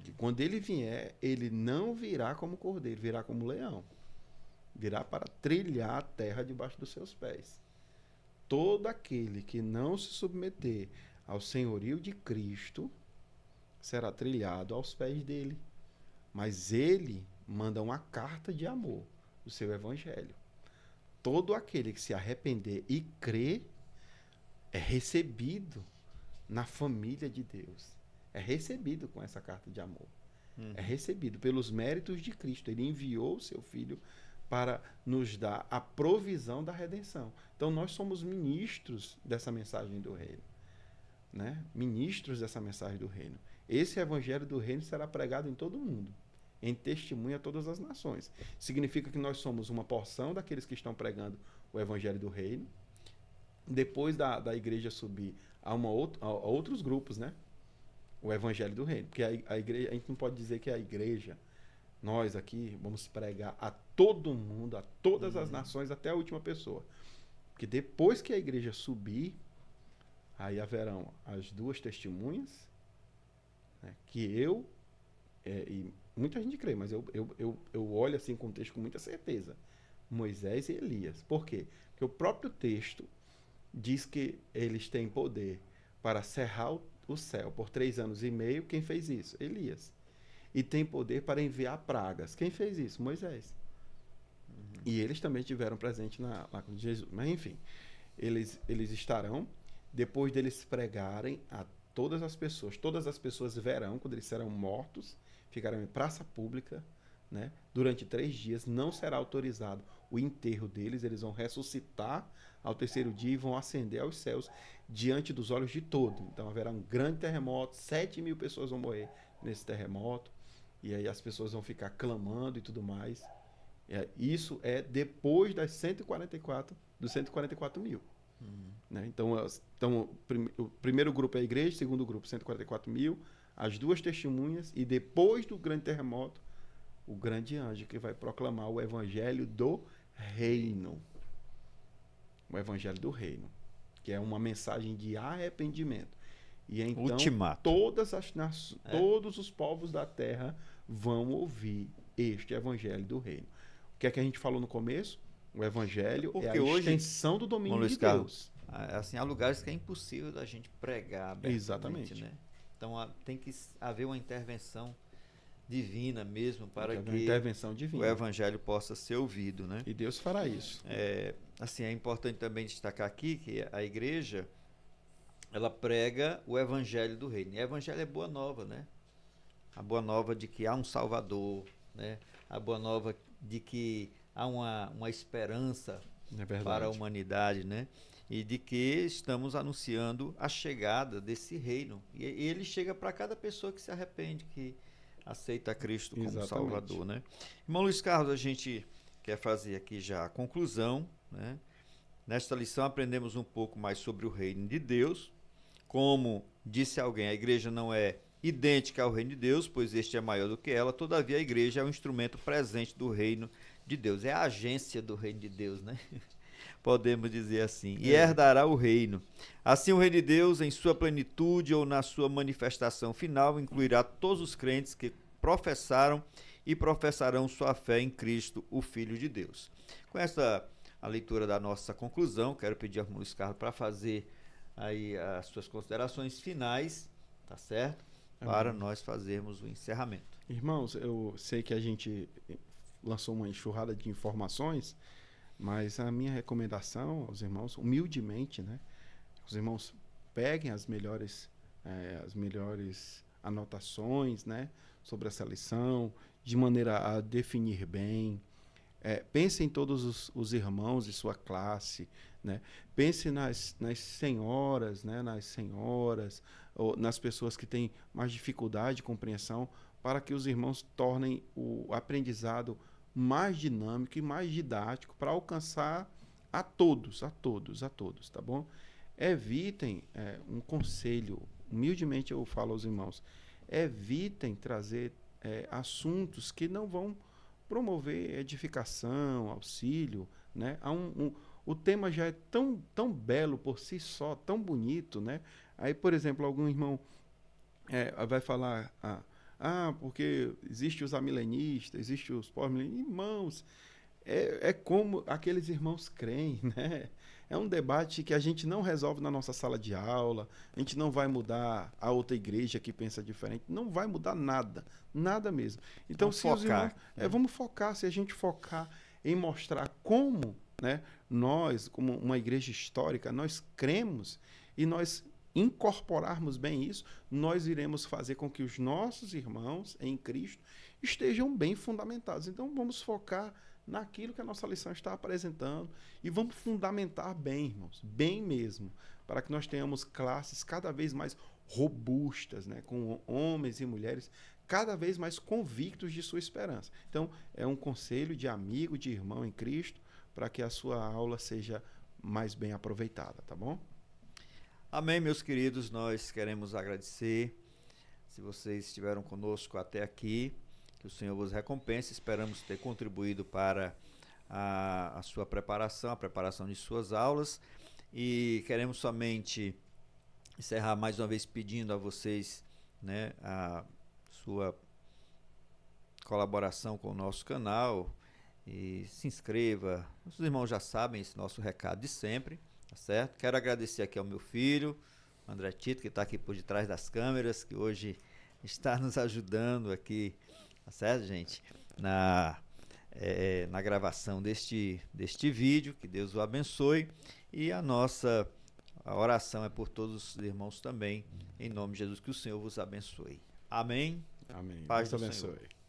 Que quando ele vier, ele não virá como cordeiro, virá como leão. Virá para trilhar a terra debaixo dos seus pés. Todo aquele que não se submeter ao senhorio de Cristo será trilhado aos pés dele. Mas ele manda uma carta de amor do seu evangelho. Todo aquele que se arrepender e crer é recebido na família de Deus. É recebido com essa carta de amor. É recebido pelos méritos de Cristo. Ele enviou o seu Filho para nos dar a provisão da redenção. Então, nós somos ministros dessa mensagem do reino. Né? Ministros dessa mensagem do reino. Esse evangelho do reino será pregado em todo o mundo, em testemunho a todas as nações. Significa que nós somos uma porção daqueles que estão pregando o evangelho do reino. Depois da igreja subir a outros grupos, né? O evangelho do reino. Porque a igreja, a gente não pode dizer que a igreja, nós aqui, vamos pregar a todo mundo, a todas as nações, até a última pessoa. Porque depois que a igreja subir, aí haverão as duas testemunhas, né? Que e muita gente crê, mas eu olho assim com o texto com muita certeza. Moisés e Elias. Por quê? Porque o próprio texto diz que eles têm poder para cerrar o céu por 3 anos e meio. Quem fez isso? Elias. E tem poder para enviar pragas. Quem fez isso? Moisés. E eles também tiveram presente lá com Jesus. Mas enfim, eles estarão, depois deles pregarem a todas as pessoas verão, quando eles serão mortos, ficarão em praça pública, né? Durante 3 dias, não será autorizado o enterro deles, eles vão ressuscitar ao 3º dia e vão ascender aos céus diante dos olhos de todos. Então haverá um grande terremoto, 7.000 pessoas vão morrer nesse terremoto, e aí as pessoas vão ficar clamando e tudo mais. Isso é depois dos 144 mil. Né? Então, o primeiro grupo é a igreja, o segundo grupo 144 mil, as duas testemunhas, e depois do grande terremoto, o grande anjo que vai proclamar o evangelho do reino. O evangelho do reino, que é uma mensagem de arrependimento. E então Ultimato. Todos os povos da terra vão ouvir este evangelho do reino. O que é que a gente falou no começo? O evangelho é a extensão do domínio de Deus. Assim, há lugares que é impossível da gente pregar abertamente. Exatamente. Né? Então tem que haver uma intervenção divina mesmo para que intervenção divina. O evangelho possa ser ouvido, né? E Deus fará isso. Assim, é importante também destacar aqui que a igreja, ela prega o evangelho do reino. E o evangelho é boa nova, né? A boa nova de que há um Salvador, né? A boa nova de que há uma esperança para a humanidade, né? E de que estamos anunciando a chegada desse reino. E ele chega para cada pessoa que se arrepende, que aceita Cristo como Salvador, né? Irmão Luiz Carlos, a gente quer fazer aqui já a conclusão, né? Nesta lição aprendemos um pouco mais sobre o reino de Deus. Como disse alguém, a igreja não é idêntica ao reino de Deus, pois este é maior do que ela. Todavia, a igreja é um instrumento presente do reino de Deus. É a agência do reino de Deus, né? Podemos dizer assim. E herdará o reino. Assim, o reino de Deus, em sua plenitude ou na sua manifestação final, incluirá todos os crentes que professaram e professarão sua fé em Cristo, o Filho de Deus. Com esta a leitura da nossa conclusão, quero pedir ao irmão Luiz Carlos para fazer aí as suas considerações finais, tá certo? Para nós fazermos o encerramento. Irmãos, eu sei que a gente lançou uma enxurrada de informações, mas a minha recomendação aos irmãos, humildemente, né? Os irmãos peguem as melhores anotações, né? Sobre essa lição, de maneira a definir bem. Pense em todos os irmãos de sua classe, né? Pense nas senhoras, né? Nas senhoras, ou nas pessoas que têm mais dificuldade de compreensão, para que os irmãos tornem o aprendizado mais dinâmico e mais didático para alcançar a todos, tá bom? Evitem, um conselho, humildemente eu falo aos irmãos, evitem trazer assuntos que não vão promover edificação, auxílio, né? O tema já é tão belo por si só, tão bonito, né? Aí, por exemplo, algum irmão vai falar, porque existe os amilenistas, existe os pós-milenistas. Irmãos, é como aqueles irmãos creem, né? É um debate que a gente não resolve na nossa sala de aula, a gente não vai mudar a outra igreja que pensa diferente, não vai mudar nada, nada mesmo. Então, vamos focar. Vamos focar, se a gente focar em mostrar como, né, nós, como uma igreja histórica, nós cremos e nós incorporarmos bem isso, nós iremos fazer com que os nossos irmãos em Cristo estejam bem fundamentados. Então, vamos focar naquilo que a nossa lição está apresentando e vamos fundamentar bem, irmãos, bem mesmo, para que nós tenhamos classes cada vez mais robustas, né, com homens e mulheres cada vez mais convictos de sua esperança. Então, é um conselho de amigo, de irmão em Cristo, para que a sua aula seja mais bem aproveitada, tá bom? Amém, meus queridos, nós queremos agradecer se vocês estiveram conosco até aqui, que o Senhor vos recompense. Esperamos ter contribuído para a sua preparação, a preparação de suas aulas, e queremos somente encerrar mais uma vez pedindo a vocês, né, a sua colaboração com o nosso canal, e se inscreva. Os irmãos já sabem esse nosso recado de sempre, tá certo? Quero agradecer aqui ao meu filho, André Tito, que está aqui por detrás das câmeras, que hoje está nos ajudando aqui, tá certo, gente? Na gravação deste vídeo. Que Deus o abençoe. E a oração é por todos os irmãos também, em nome de Jesus, que o Senhor vos abençoe. Amém. Amém. Paz Deus do abençoe. Senhor.